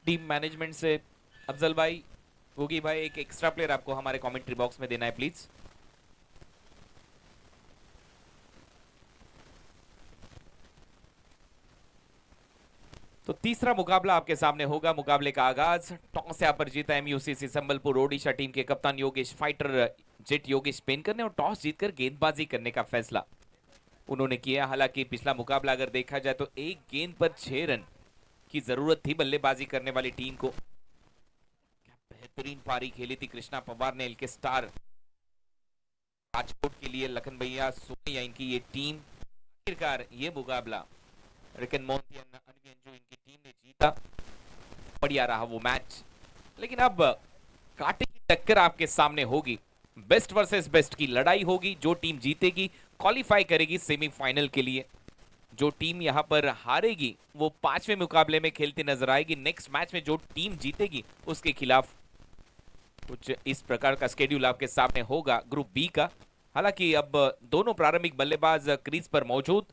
Team management से अफजल भाई, गोगी भाई, एक एक्स्ट्रा प्लेयर आपको हमारे कमेंट्री बॉक्स में देना है प्लीज। तो तीसरा मुकाबला आपके सामने होगा। मुकाबले का आगाज टॉस यहां पर जीता एमयूसीसी संबलपुर ओडिशा टीम के कप्तान योगेश फाइटर जेट योगेश पेनकर ने, और टॉस जीतकर गेंदबाजी करने का फैसला उन्होंने किया। हालांकि पिछला मुकाबला अगर देखा जाए तो एक गेंद पर 6 रन की जरूरत थी बल्लेबाजी करने वाली टीम को। क्या बेहतरीन पारी खेली थी कृष्णा पवार ने, एलके स्टार राजकोट के लिए, लखन भैया सोनिया इनकी ये टीम। आखिरकार ये मुकाबला रिकन मोंटी अनवियंजो इनकी टीम ने जीता। बढ़िया रहा वो मैच, लेकिन अब कांटे की टक्कर आपके सामने होगी। बेस्ट वर्सेस बेस्ट की लड़ाई होगी। जो टीम जीतेगी क्वालिफाई करेगी सेमीफाइनल के लिए। जो टीम यहां पर हारेगी वो पांचवें मुकाबले में खेलती नजर आएगी। नेक्स्ट मैच में जो टीम जीतेगी उसके खिलाफ। कुछ इस प्रकार का स्केड्यूल आपके सामने होगा ग्रुप बी का। हालांकि अब दोनों प्रारंभिक बल्लेबाज क्रीज पर मौजूद,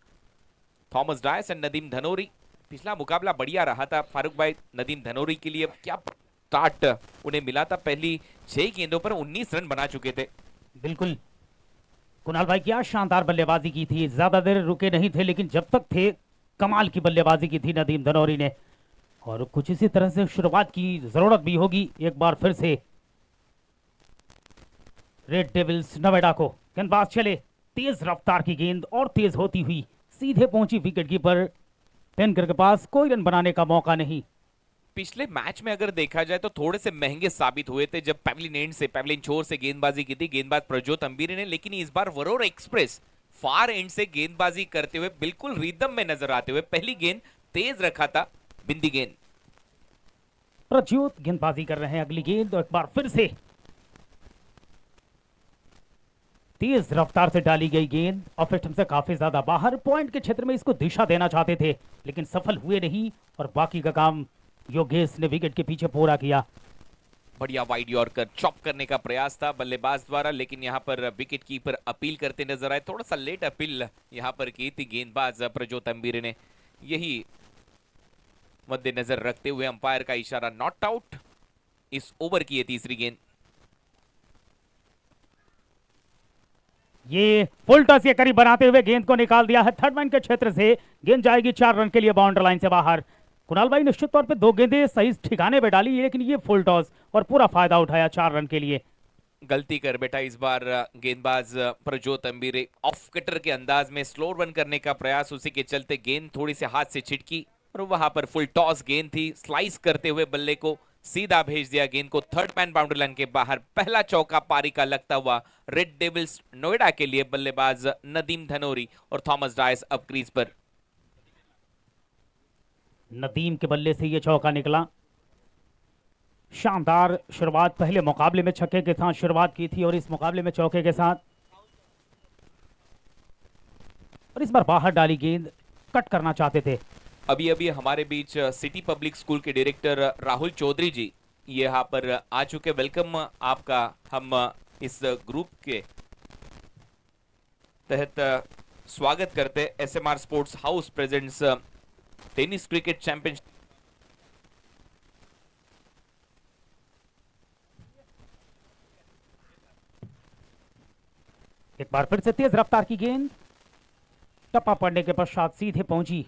थॉमस डायस एंड नदीम धनोरी। पिछला मुकाबला बढ़िया रहा था फारूक भाई नदीम धनोरी के लिए। क्या स्टार्ट उन्हें मिला था, पहली 6 गेंदों पर 19 रन बना चुके थे। बिल्कुल कुणाल भाई, क्या शानदार बल्लेबाजी की थी। ज्यादा देर रुके नहीं थे, लेकिन जब तक थे कमाल की बल्लेबाजी की थी नदीम धनौरी ने। और कुछ इसी तरह से शुरुआत की जरूरत भी होगी एक बार फिर से रेड डेविल्स नोएडा को। गेंदबाज चले, तेज रफ्तार की गेंद और तेज होती हुई सीधे पहुंची विकेटकीपर पेनकर के पास। कोई रन बनाने का मौका नहीं। पिछले मैच में अगर देखा जाए तो थोड़े से महंगे साबित हुए थे जब पेवलिन छोर से गेंदबाजी की थी गेंदबाज प्रज्योत अंबीरी ने। लेकिन इस बार वरोर एक्सप्रेस फार एंड से गेंदबाजी करते हुए बिल्कुल रिदम में नजर आते हुए पहली गेंद तेज रखा था, बिंदी गेंद। प्रज्योत गेंदबाजी कर रहे हैं। अगली गेंद एक बार फिर से तेज रफ्तार से डाली गई गेंद ऑफ स्टंप से काफी ज्यादा बाहर। पॉइंट के क्षेत्र में इसको दिशा देना चाहते थे, लेकिन सफल हुए नहीं। और बाकी का काम योगेश ने विकेट के पीछे पूरा किया। बढ़िया वाइड यॉर्कर चॉप करने का प्रयास था बल्लेबाज द्वारा, लेकिन यहां पर विकेट कीपर अपील करते नजर आए। थोड़ा सा लेट अपील यहां पर की थी गेंदबाज प्रज्योत अंबीरे ने। यही मद्देनजर रखते हुए अंपायर का इशारा नॉट आउट। इस ओवर की ये तीसरी गेंद। ये फुल टॉस के करीब बनाते हुए गेंद को निकाल दिया है। थर्ड मैन के क्षेत्र से गेंद जाएगी 4 रन के लिए बाउंड्री लाइन से बाहर। कुणाल भाई, निश्चित तौर पे 2 गेंदें सही ठिकाने पे डाली, लेकिन ये फुल टॉस और पूरा फायदा उठाया 4 रन के लिए। गलती कर बैठा इस बार गेंदबाज प्रज्योत अंबीरे। ऑफ कटर के अंदाज में स्लो रन करने का प्रयास, उसी के चलते गेंद थोड़ी से हाथ से छिटकी और वहां पर फुल टॉस गेंद थी। स्लाइस करते हुए बल्ले को सीधा भेज दिया गेंद को थर्ड मैन बाउंड्री लाइन के बाहर। पहला चौका पारी का लगता हुआ रेड डेविल्स नोएडा के लिए। बल्लेबाज नदीम धनोरी और थॉमस डायस अब क्रीज पर। नदीम के बल्ले से ये चौका निकला। शानदार शुरुआत, पहले मुकाबले में छक्के के साथ शुरुआत की थी और इस मुकाबले में चौके के साथ। और इस बार बाहर डाली गेंद, कट करना चाहते थे। अभी अभी हमारे बीच सिटी पब्लिक स्कूल के डायरेक्टर राहुल चौधरी जी ये यहाँ पर आ चुके। वेलकम आपका हम इस ग्रुप के तहत स्वागत करते। ASMR sports house presents tennis cricket championship. एक बार फिर से तेज रफ्तार की गेंद, टप्पा पड़ने के पश्चात सीधे पहुंची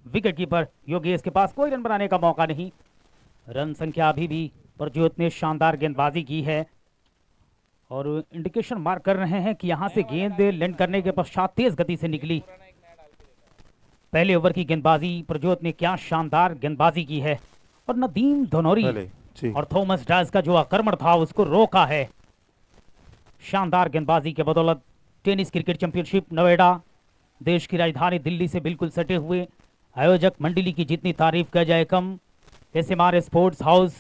विकेटकीपर योगेश के पास। कोई रन बनाने का मौका नहीं। रन संख्या अभी भी प्रज्योत ने शानदार गेंदबाजी की है और इंडिकेशन मार्क कर रहे हैं कि यहां से गेंद लैंड करने के पश्चात तेज गति से निकली। पहले ओवर की गेंदबाजी प्रज्योत ने क्या शानदार गेंदबाजी की है। और नदीम धनौरी और थॉमस डायस का जो आक्रमण था उसको रोका है। शानदार गेंदबाजी के बदौलत टेनिस क्रिकेट चैंपियनशिप नोएडा, देश की राजधानी दिल्ली से बिल्कुल सटे हुए, आयोजक मंडली की जितनी तारीफ किया जाए कम। SMR sports house,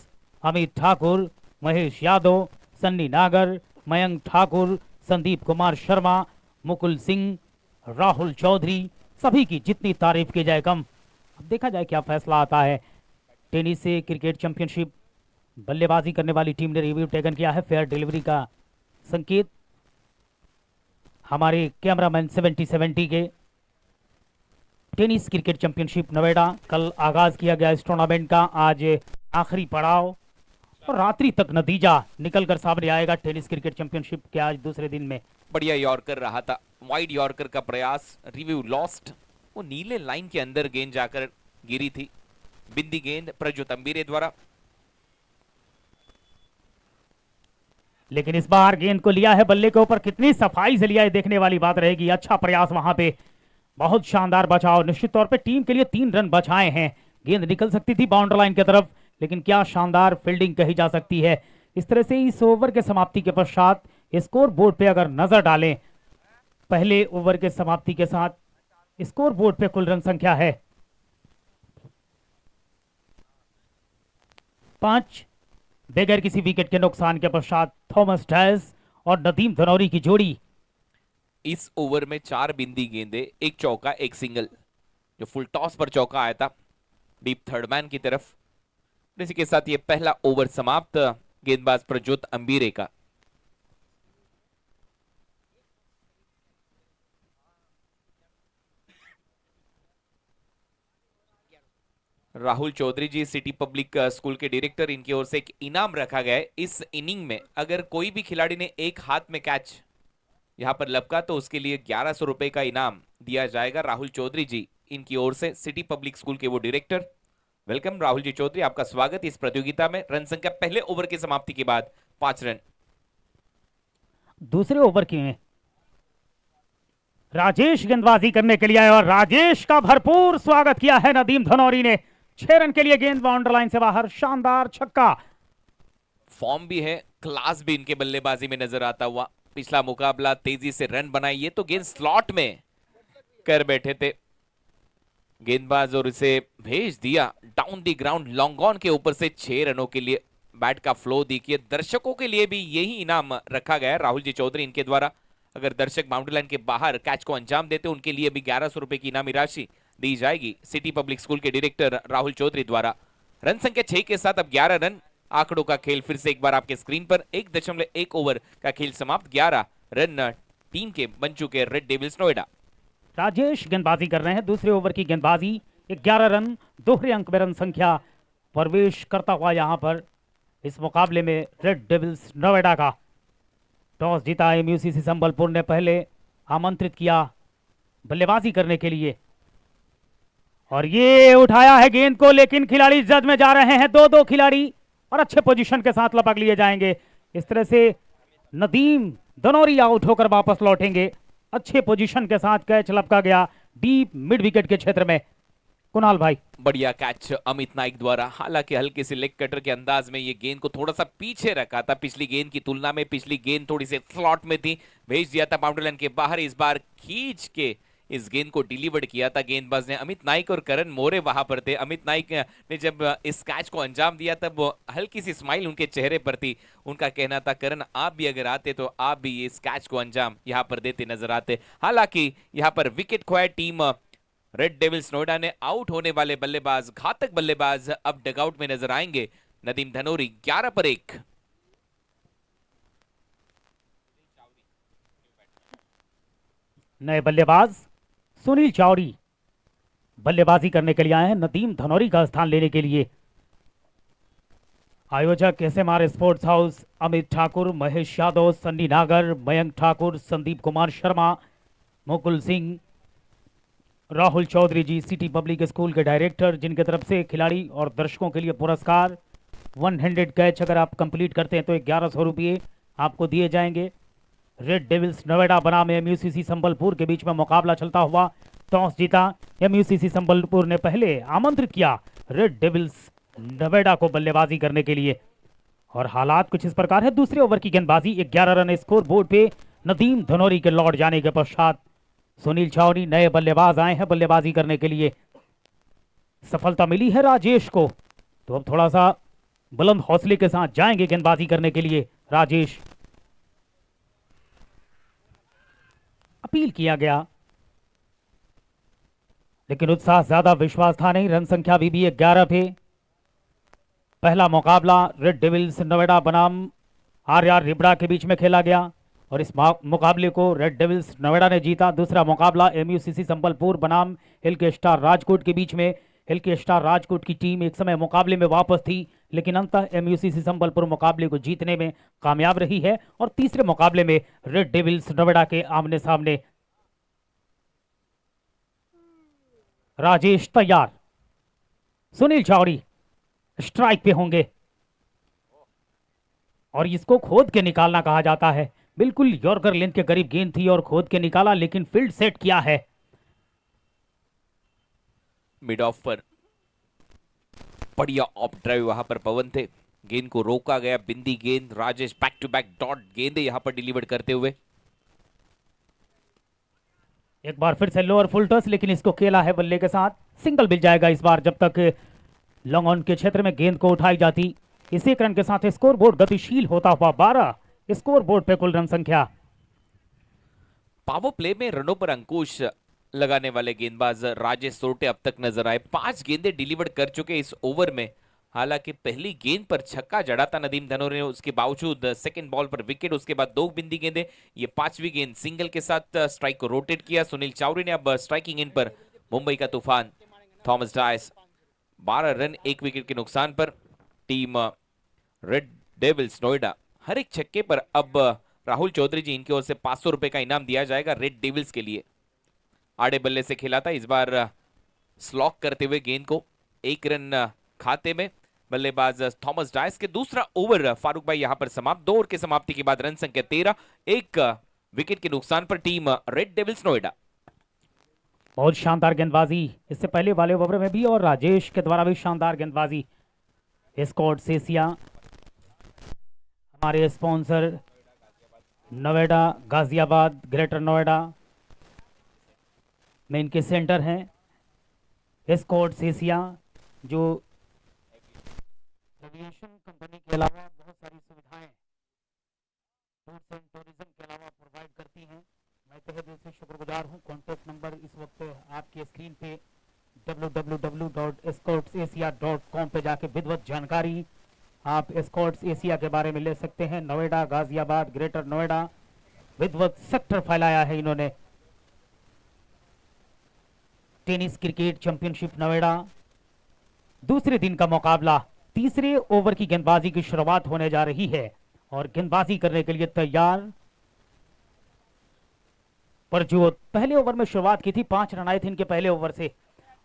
Amit Thakur, Mahesh Yadav, Sunny Nagar, Mayank Thakur, Sandeep Kumar Sharma, Mukul Singh, Rahul Chaudhary, सभी की जितनी तारीफ की जाए कम। अब देखा जाए क्या फैसला आता है। टेनिस से क्रिकेट चैंपियनशिप बल्लेबाजी करने वाली टीम ने रिव्यू टेकन किया है। फेयर डिलीवरी का संकेत हमारे कैमरामैन 70-70 के टेनिस क्रिकेट चैंपियनशिप नोएडा, कल आगाज किया गया इस टूर्नामेंट का, आज आखिरी पड़ाव और रात्रि तक नतीजा निकलकर सामने आएगा टेनिस क्रिकेट चैंपियनशिप के आज दूसरे दिन में। बढ़िया यॉर्कर रहा था, वाइड यॉर्कर का प्रयास, रिव्यू लॉस्ट। वो नीले लाइन के अंदर गेंद जाकर गिरी थी, बिंदी गेंद प्रज्योत अंबीरे द्वारा। लेकिन इस बार गेंद को लिया है बल्ले के ऊपर, कितनी सफाई से लिया है देखने वाली बात रहेगी। अच्छा प्रयास वहां पे, बहुत शानदार बचाव, निश्चित तौर पे टीम के लिए 3 रन बचाए हैं। गेंद निकल सकती थी बाउंड्री लाइन की तरफ, लेकिन क्या शानदार फील्डिंग कही जा सकती है। इस तरह से इस ओवर के समाप्ति के पश्चात स्कोर बोर्ड पे अगर नजर डालें, पहले ओवर के समाप्ति के साथ स्कोर बोर्ड पे कुल रन संख्या है 5। बगैर किसी विकेट के नुकसान के पश्चात थॉमस डायस और नदीम धनौरी की जोड़ी। इस ओवर में 4 बिंदी गेंदे, 1 चौका 1 सिंगल। जो फुल टॉस पर चौका आया था डीप थर्ड मैन की तरफ। इसी के साथ ये पहला ओवर समाप्त गेंदबाज प्रज्योत अंबीरे का। राहुल चौधरी जी सिटी पब्लिक स्कूल के डायरेक्टर, इनकी ओर से एक इनाम रखा गया है। इस इनिंग में अगर कोई भी खिलाड़ी ने एक हाथ में कैच यहां पर लपका तो उसके लिए 1100 रुपए का इनाम दिया जाएगा। राहुल चौधरी जी इनकी ओर से, सिटी पब्लिक स्कूल के वो डायरेक्टर। वेलकम राहुल जी चौधरी, आपका स्वागत इस प्रतियोगिता में। रन संख्या पहले ओवर की समाप्ति के बाद 5 रन। दूसरे ओवर की राजेश गेंदबाजी करने के लिए आए और राजेश का भरपूर स्वागत किया है नदीम धनौरी ने। 6 रन के लिए गेंद बाउंड्री लाइन से बाहर, शानदार छक्का। फॉर्म भी है, क्लास भी इनके बल्लेबाजी में नजर आता हुआ। पिछला मुकाबला तेजी से रन बनाई, तो गेंद स्लॉट में कर बैठे थे गेंदबाज और इसे भेज दिया down the ground long on के ऊपर से 6 रनों के लिए। बैट का फ्लो देखिए, दर्शकों के लिए भी यही इनाम रखा गया है राहुल जी चौधरी इनके द्वारा। अगर दर्शक बाउंड्री लाइन के बाहर कैच को अंजाम देते उनके लिए भी 1100 रुपए की इनामी राशि दी जाएगी सिटी पब्लिक स्कूल के डायरेक्टर राहुल चौधरी द्वारा। रन संख्या 6 के साथ अब 11 रन। आंकड़ों का खेल फिर से एक बार आपके स्क्रीन पर। 1.1 ओवर का खेल समाप्त, 11 रन टीम के बन चुके रेड डेविल्स नोएडा। राजेश गेंदबाजी कर रहे हैं, दूसरे ओवर की गेंदबाजी, 11 रन, दोहरे अंक में रन संख्या प्रवेश करता हुआ यहां पर इस मुकाबले में रेड डेविल्स नोएडा का। टॉस जीता एमयूसीसी संबलपुर ने, पहले आमंत्रित किया बल्लेबाजी करने के लिए और ये उठाया है गेंद को, लेकिन खिलाड़ी जद में जा रहे हैं। 2-2 खिलाड़ी और अच्छे पोजीशन के साथ लपक लिए जाएंगे। इस तरह से नदीम धनौरी आउट होकर वापस लौटेंगे। अच्छे पोजीशन के साथ कैच लपका गया डीप मिड विकेट के क्षेत्र में। कुणाल भाई, बढ़िया कैच अमित नाइक द्वारा। हालांकि हल्के से लेग कटर के अंदाज में ये गेंद को थोड़ा सा पीछे रखा था पिछली गेंद की तुलना में। पिछली गेंद थोड़ी सी स्लॉट में थी, भेज दिया था बाउंड्री लाइन के बाहर। इस बार खींच के इस गेंद को डिलीवर्ड किया था गेंदबाज ने। अमित नाइक और करण मोरे वहां पर थे। अमित नाइक ने जब इस कैच को अंजाम दिया तब हल्की सी स्माइल उनके चेहरे पर थी। उनका कहना था करण आप भी अगर आते तो आप भी इस कैच को अंजाम यहां पर देते नजर आते। हालांकि यहां पर विकेट खोया टीम रेड डेविल्स नोएडा ने। आउट होने वाले बल्लेबाज, घातक बल्लेबाज अब डगआउट में नजर आएंगे। नदीम धनौरी 11 पर 1। नए बल्लेबाज सुनील चावड़ी बल्लेबाजी करने के लिए आए हैं नदीम धनौरी का स्थान लेने के लिए। आयोजक ASMR sports house, Amit Thakur, Mahesh Yadav, Sunny Nagar, Mayank Thakur, Sandeep Kumar Sharma, Mukul Singh, Rahul Chaudhary जी सिटी पब्लिक स्कूल के डायरेक्टर, जिनके तरफ से खिलाड़ी और दर्शकों के लिए पुरस्कार 100 कैच अगर आप कंप्लीट करते हैं तो 1100 रुपये आपको दिए जाएंगे। रेड डेविल्स नोएडा बनाम एमयूसीसी संबलपुर के बीच में मुकाबला चलता हुआ। टॉस जीता एमयूसीसी संबलपुर ने, पहले आमंत्रित किया रेड डेविल्स नोएडा को बल्लेबाजी करने के लिए और हालात कुछ इस प्रकार है। दूसरे ओवर की गेंदबाजी, 11 रन स्कोर बोर्ड पे। नदीम धनौरी के लौट जाने के पश्चात सुनील चावड़ी नए बल्लेबाज आए हैं बल्लेबाजी करने के लिए। सफलता मिली है राजेश को, तो अब थोड़ा सा बुलंद हौसले के साथ जाएंगे गेंदबाजी करने के लिए राजेश। अपील किया गया लेकिन उत्साह ज्यादा विश्वास था नहीं। रन संख्या अभी भी 11 पे। पहला मुकाबला रेड डेविल्स नोएडा बनाम आरआर रिबड़ा के बीच में खेला गया। और इस मुकाबले को रेड डेविल्स नोएडा ने जीता। दूसरा मुकाबला एमयूसीसी संबलपुर बनाम हिल के स्टार राजकोट के बीच में। हिल के स्टार राजकोट की टीम एक समय मुकाबले में वापस थी, लेकिन अंततः एमयूसीसी संबलपुर मुकाबले को जीतने में कामयाब रही है। और तीसरे मुकाबले में रेड डेविल्स नोएडा के आमने सामने। राजेश तैयार, सुनील चावड़ी स्ट्राइक पे होंगे और इसको खोद के निकालना कहा जाता है। बिल्कुल यॉर्कर लेंथ के करीब गेंद थी और खोद के निकाला, लेकिन फील्ड सेट किया है। मिड ऑफ पर बढ़िया ऑफ ड्राइव वहां पर पवन थे, गेंद को रोका गया। बिंदी गेंद, Rajesh back to back dot गेंदे यहां पर डिलीवर करते हुए। एक बार फिर से लोअर फुल टॉस, लेकिन इसको खेला है बल्ले के साथ। सिंगल मिल जाएगा इस बार जब तक लॉन्ग ऑन के क्षेत्र में गेंद को उठाई जाती। इसी रन के साथ स्कोर बोर्ड गतिशील होता हुआ 12 स्कोर बोर्ड पे कुल रन संख्या। पावर प्ले में रनों पर अंकुश लगाने वाले गेंदबाज राजेश सोरटे अब तक नजर आए। 5 गेंदें डिलीवर कर चुके इस ओवर में। हालांकि पहली गेंद पर छक्का जड़ा था नदीम धनोरे ने, उसके बावजूद सेकंड बॉल पर विकेट, उसके बाद 2 बिंदी गेंदें। ये 5वीं गेंद सिंगल के साथ स्ट्राइक को रोटेट किया सुनील चावड़ी ने। अब स्ट्राइकिंग इन पर मुंबई का तूफान थॉमस डायस। 12 रन 1 विकेट के नुकसान पर टीम रेड डेविल्स नोएडा। हर एक छक्के पर अब राहुल चौधरी जी इनकी ओर से 500 रुपए का इनाम दिया जाएगा रेड डेविल्स के लिए। आड़े बल्ले से खेला था, इस बार स्लॉक करते हुए गेंद को 1 रन खाते में बल्लेबाज थॉमस डायस के। दूसरा ओवर फारूक भाई यहां पर समाप्त। 2 ओवर की समाप्ति के बाद रन संख्या 13, 1 विकेट के नुकसान पर टीम रेड डेविल्स नोएडा। बहुत शानदार गेंदबाजी इससे पहले वाले ओवर में भी और राजेश के द्वारा भी शानदार गेंदबाजी। स्कॉट्स एशिया हमारे स्पॉन्सर नोएडा गाजियाबाद ग्रेटर नोएडा में इनके सेंटर हैं। स्कॉट्स एशिया जो एविएशन कंपनी के अलावा बहुत सारी सुविधाएं टूर्स एंड टूरिज्म के अलावा प्रोवाइड करती हैं। मैं तहे दिल से शुक्रगुजार हूं। कॉन्टैक्ट नंबर इस वक्त आपकी स्क्रीन पे www.escortsasia.com पे जाके विधिवत जानकारी आप एस्कॉर्ट्स एशिया के बारे में ले सकते हैं। नोएडा गाजियाबाद ग्रेटर नोएडा विधिवत सेक्टर फैलाया है इन्होंने। टेनिस क्रिकेट चैंपियनशिप नोएडा, दूसरे दिन का मुकाबला। तीसरे ओवर की गेंदबाजी की शुरुआत होने जा रही है और गेंदबाजी करने के लिए तैयार परजोत। पहले ओवर में शुरुआत की थी, 5 रन आए थे इनके पहले ओवर से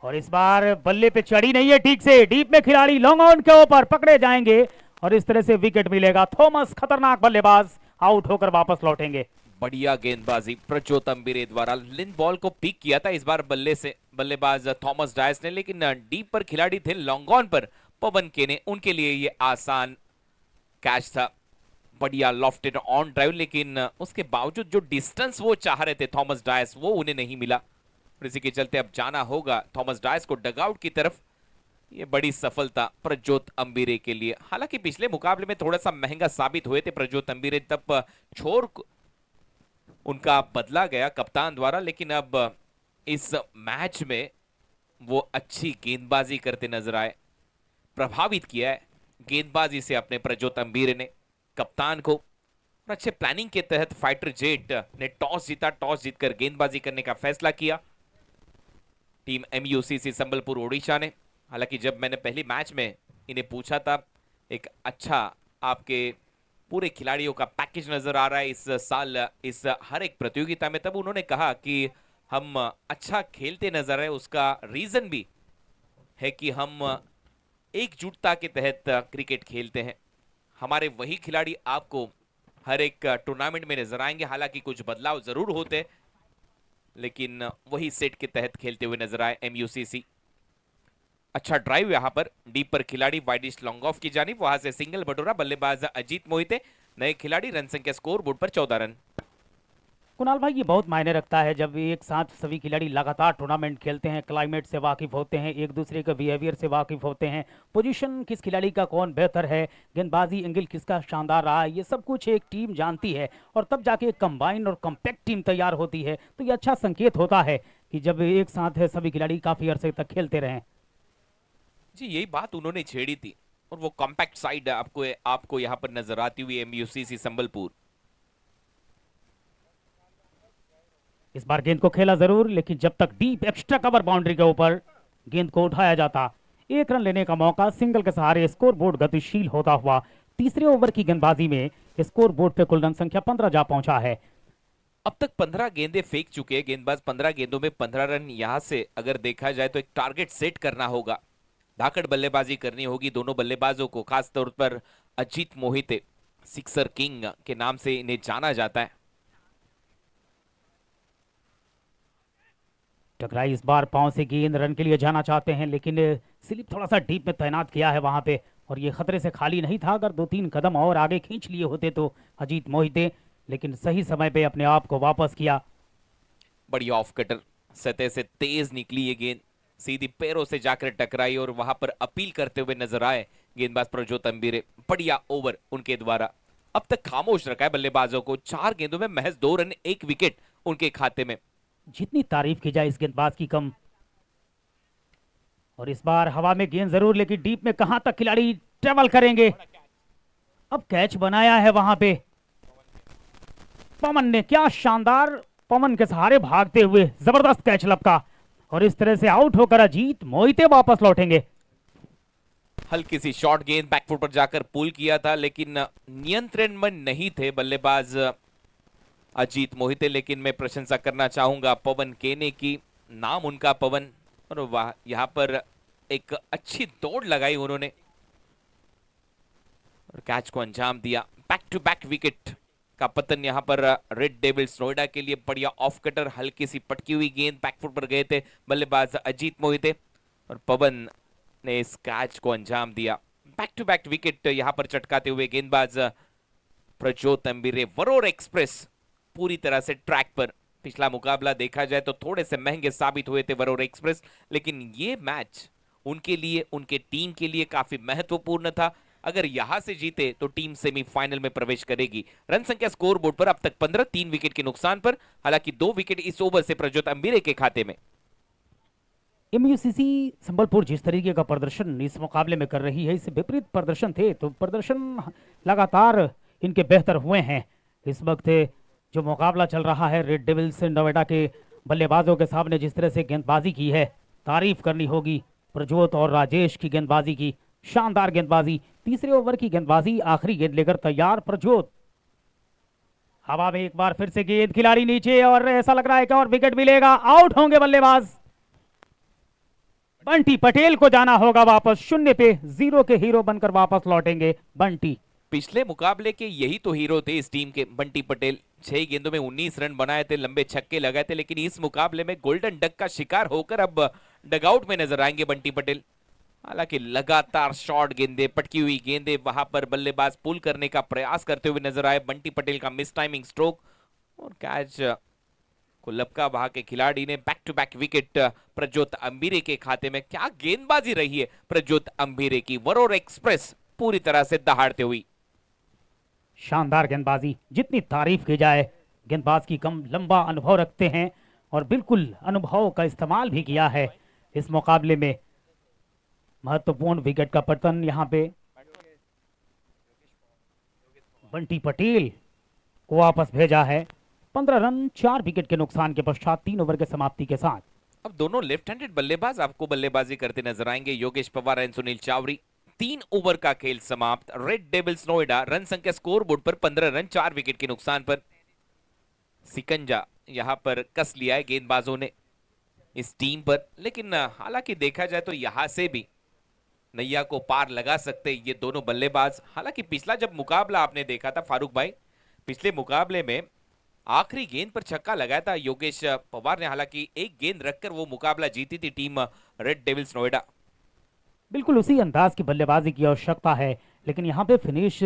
और इस बार बल्ले पे चढ़ी नहीं है ठीक से। डीप में खिलाड़ी लॉन्ग ऑन के ऊपर पकड़े जाएंगे और इस तरह से विकेट मिलेगा। थॉमस खतरनाक बल्लेबाज आउट होकर वापस लौटेंगे। बढ़िया गेंदबाजी प्रज्योत अंबिरे द्वारा। लिन बॉल को पिक किया था इस बार बल्ले से बल्लेबाज थॉमस डायस ने, लेकिन डीप पर खिलाड़ी थे लॉन्ग ऑन पर पवन के ने, उनके लिए ये आसान कैच था। बढ़िया लॉफ्टेड ऑन ड्राइव, लेकिन उसके बावजूद जो डिस्टेंस वो चाह रहे थे थॉमस डायस वो उन्हें नहीं मिला। इसी के चलते अब जाना होगा थॉमस डायस को डगआउट की तरफ। ये बड़ी सफलता प्रज्योत अंबिरे के लिए। हालांकि पिछले मुकाबले में थोड़ा सा महंगा साबित हुए थे प्रज्योत अंबिरे, तब छोर उनका बदला गया कप्तान द्वारा, लेकिन अब इस मैच में वो अच्छी गेंदबाजी करते नजर आए। प्रभावित किया है गेंदबाजी से अपने प्रज्योत अंबिरे ने कप्तान को। और अच्छे प्लानिंग के तहत फाइटर जेट ने टॉस जीता, टॉस जीतकर गेंदबाजी करने का फैसला किया टीम एमयूसीसी संबलपुर ओडिशा ने। हालांकि जब मैंने पहले मैच में इन्हें पूछा था एक अच्छा आपके पूरे खिलाड़ियों का पैकेज नजर आ रहा है इस साल इस हर एक प्रतियोगिता में, तब उन्होंने कहा कि हम अच्छा खेलते नजर आए। उसका रीजन भी है कि हम एकजुटता के तहत क्रिकेट खेलते हैं। हमारे वही खिलाड़ी आपको हर एक टूर्नामेंट में नजर आएंगे। हालांकि कुछ बदलाव जरूर होते, लेकिन वही सेट के तहत खेलते हुए नजर आए एमयूसीसी। अच्छा ड्राइव यहां पर डीप पर खिलाड़ी वाइडिश लॉन्ग ऑफ की जानिब, वहां से सिंगल बटोरा बल्लेबाज अजीत मोहिते। नए खिलाड़ी, रन संख्या स्कोर बोर्ड पर 14 रन। कुणाल भाई ये बहुत मायने रखता है जब एक साथ सभी खिलाड़ी लगातार टूर्नामेंट खेलते हैं, क्लाइमेट से वाकिफ होते हैं, एक दूसरे के बिहेवियर से वाकिफ होते हैं, पोजीशन किस खिलाड़ी का कौन बेहतर है, गेंदबाजी एंगल किसका शानदार रहा है, ये सब कुछ एक टीम जानती है और तब जाके एक कंबाइन और कॉम्पैक्ट टीम तैयार होती है। तो ये अच्छा संकेत होता है कि जब एक साथ है सभी खिलाड़ी काफी अरसे तक खेलते रहें। जी यही बात उन्होंने छेड़ी थी और वो कॉम्पैक्ट साइड आपको यहाँ पर नजर आती हुई एमयूसीसी संबलपुर। इस बार गेंद को खेला जरूर, लेकिन जब तक डीप एक्स्ट्रा कवर बाउंड्री के ऊपर गेंद को उठाया जाता, एक रन लेने का मौका सिंगल के सहारे स्कोर बोर्ड गतिशील होता हुआ तीसरे ओवर की गेंदबाजी में स्कोर बोर्ड पे कुल रन संख्या 15 जा पहुंचा है। अब तक 15 गेंदें फेंक चुके हैं गेंदबाज। 15 गेंदों में 15 रन। यहां से अगर देखा जाए तो एक टारगेट सेट करना होगा, धाकड़ बल्लेबाजी करनी होगी दोनों बल्लेबाजों को। खास तौर पर अजीत मोहिते, सिक्सर किंग के नाम से इन्हें जाना जाता है। टकराई इस बार पांव से गेंद, रन के लिए जाना चाहते हैं, लेकिन स्लिप थोड़ा सा डीप में तैनात किया है वहां पे, और ये खतरे से खाली नहीं था। अगर 2-3 कदम और आगे खींच लिए होते तो अजीत मोहिते, लेकिन सही समय पे अपने आप को वापस किया। बड़ी ऑफ कटर, सतह से तेज निकली ये गेंद, सीधी पैरों से जाकर टकराई और वहां पर अपील करते हुए नजर आए गेंदबाज प्रज्योत अम्बीरे। बढ़िया ओवर उनके द्वारा। अब तक खामोश रखा है बल्लेबाजों को। 4 गेंदों में महज 2 रन, 1 विकेट उनके खाते में। जितनी तारीफ की जाए इस गेंदबाज की कम। और इस बार हवा में गेंद जरूर, लेकिन डीप में कहां तक खिलाड़ी ट्रेवल करेंगे। अब कैच बनाया है वहां पे पवन ने, क्या शानदार, पवन के सहारे भागते हुए जबरदस्त कैच लपका, और इस तरह से आउट होकर अजीत मोहिते वापस लौटेंगे। हल्की सी शॉर्ट गेंद बैकफुट पर जाकर पुल किया था, लेकिन नियंत्रण में नहीं थे बल्लेबाज अजीत मोहिते। लेकिन मैं प्रशंसा करना चाहूंगा पवन केने की, नाम उनका पवन, और वाह, यहां पर एक अच्छी दौड़ लगाई उन्होंने और कैच को अंजाम दिया। बैक टू बैक विकेट का पतन यहां पर रेड डेविल्स नोएडा के लिए। बढ़िया ऑफ कटर, हल्की सी पटकी हुई गेंद, बैकफुट पर गए थे बल्लेबाज अजीत मोहिते, और पवन ने इस कैच को अंजाम दिया। बैक टू बैक विकेट यहां पर चटकाते हुए गेंदबाज प्रज्योत अम्बीरे। वरोर एक्सप्रेस पूरी तरह से ट्रैक पर। पिछला मुकाबला देखा जाए तो थोड़े से महंगे साबित हुए थे वरोर एक्सप्रेस, लेकिन ये मैच उनके लिए, उनके टीम के लिए काफी महत्वपूर्ण था। अगर यहां से जीते तो टीम सेमीफाइनल में प्रवेश करेगी। रन संख्या स्कोर बोर्ड पर अब तक 15, 3 विकेट के नुकसान पर। हालांकि 2 विकेट इस ओवर से प्रज्योत अम्बीरे के खाते में। एमयूसीसी संबलपुर जिस तरीके का प्रदर्शन इस मुकाबले में कर रही है, इससे विपरीत प्रदर्शन थे, तो प्रदर्शन लगातार इनके बेहतर हुए हैं। इस वक्त जो मुकाबला चल रहा है रेड डेविल्स नोएडा के बल्लेबाजों के सामने, जिस तरह से गेंदबाजी की है, तारीफ करनी होगी प्रज्योत और राजेश की गेंदबाजी की। शानदार गेंदबाजी, तीसरे ओवर की गेंदबाजी, आखिरी गेंद लेकर तैयार प्रज्योत। हवा में एक बार फिर से गेंद, खिलाड़ी नीचे, और ऐसा लग रहा है कि और विकेट मिलेगा। आउट होंगे बल्लेबाज। बंटी पटेल को जाना होगा वापस। 0 पे 0 के हीरो बनकर वापस लौटेंगे बंटी। पिछले मुकाबले के यही तो हीरो थे इस टीम के, बंटी पटेल। 6 गेंदों में 19 रन बनाए थे, लंबे छक्के लगाए थे, लेकिन इस मुकाबले में गोल्डन डक का शिकार होकर अब डगआउट में नजर आएंगे बंटी पटेल। हालांकि लगातार शॉर्ट गेंदें, पटकी हुई गेंदें, वहां पर बल्लेबाज पुल करने का प्रयास करते हुए नजर आए। बंटी पटेल का मिस टाइमिंग स्ट्रोक और कैच को लपका वहां के खिलाड़ी ने। Back to back wicket Prajyot Ambire के खाते में। क्या गेंदबाजी रही है प्रज्योत अम्बीरे की। वरोर एक्सप्रेस पूरी तरह से दहाड़ते हुई। शानदार गेंदबाजी, जितनी तारीफ की जाए गेंदबाज की कम। लंबा अनुभव रखते हैं और बिल्कुल अनुभव का इस्तेमाल भी किया है इस मुकाबले में। महत्वपूर्ण विकेट का पतन यहां पे बंटी पटेल को वापस भेजा है। 15 रन 4 विकेट के नुकसान के पश्चात 3 ओवर के समाप्ति के साथ। अब दोनों लेफ्ट हैंडेड बल्लेबाज आपको बल्लेबाजी करते नजर आएंगे, योगेश पवार एंड सुनील चावरी। 3 ओवर का खेल समाप्त। रेड डेविल्स नोएडा रन संख्या स्कोर बोर्ड पर 15 रन 4 विकेट के नुकसान पर। सिकंजा यहां पर कस लिया है गेंदबाजों ने इस टीम पर, लेकिन हालांकि देखा जाए तो यहां से भी नैया को पार लगा सकते ये दोनों बल्लेबाज। हालांकि पिछला जब मुकाबला आपने देखा था फारूक भाई, पिछले मुकाबले में आखिरी गेंद पर छक्का लगाया था योगेश पवार ने। हालांकि एक गेंद रखकर वो मुकाबला जीती थी टीम रेड डेविल्स नोएडा। बिल्कुल उसी अंदाज की बल्लेबाजी की आवश्यकता है, लेकिन यहाँ पे फिनिश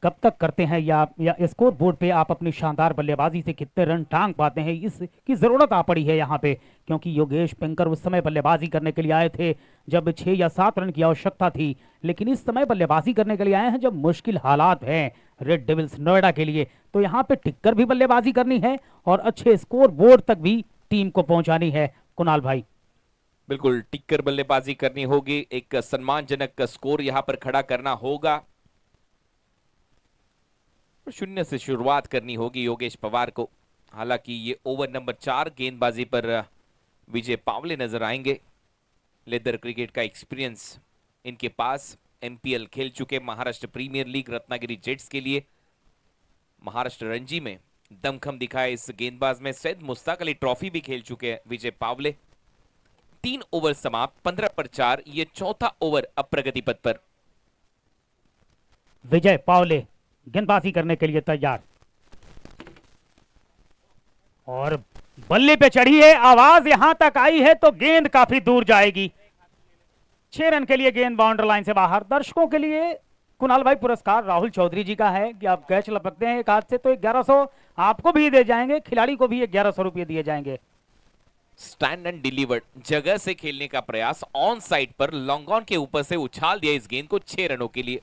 कब तक करते हैं या स्कोर बोर्ड पे आप अपनी शानदार बल्लेबाजी से कितने रन टांग पाते हैं, इसकी जरूरत आ पड़ी है यहाँ पे। क्योंकि योगेश पेंकर उस समय बल्लेबाजी करने के लिए आए थे जब 6 या 7 रन की आवश्यकता थी, लेकिन इस समय बल्लेबाजी करने के लिए आए हैं जब मुश्किल हालात हैं रेड डेविल्स नोएडा के लिए। तो यहाँ पे टिककर भी बल्लेबाजी करनी है और अच्छे स्कोर बोर्ड तक भी टीम को पहुंचानी है। कुणाल भाई, बिल्कुल टिककर बल्लेबाजी करनी होगी, एक सम्मानजनक स्कोर यहां पर खड़ा करना होगा। 0 से शुरुआत करनी होगी योगेश पवार को। हालांकि ये ओवर नंबर 4 गेंदबाजी पर विजय पावले नजर आएंगे। लेदर क्रिकेट का एक्सपीरियंस इनके पास, एमपीएल खेल चुके, Maharashtra premier league Ratnagiri jets के लिए, महाराष्ट्र रणजी में दमखम दिखाए इस गेंदबाज में। सैयद मुश्ताक अली ट्रॉफी भी खेल चुके हैं विजय पावले। 3 ओवर समाप्त, 15 पर 4, ये चौथा ओवर अब प्रगति पथ पर। विजय पावले गेंदबाजी करने के लिए तैयार और बल्ले पे चढ़ी है, आवाज यहां तक आई है तो गेंद काफी दूर जाएगी। 6 रन के लिए गेंद बाउंड्री लाइन से बाहर। दर्शकों के लिए कुणाल भाई पुरस्कार राहुल चौधरी जी का है कि आप कैच लपकते हैं एक हाथ से तो 1100 आपको भी दे जाएंगे, खिलाड़ी को भी 1100 रुपये दिए जाएंगे। स्टैंड एंड डिलीवर्ड जगह से खेलने का प्रयास, ऑन साइड पर लॉन्ग ऑन के ऊपर से उछाल दिया इस गेंद को 6 रनों के लिए।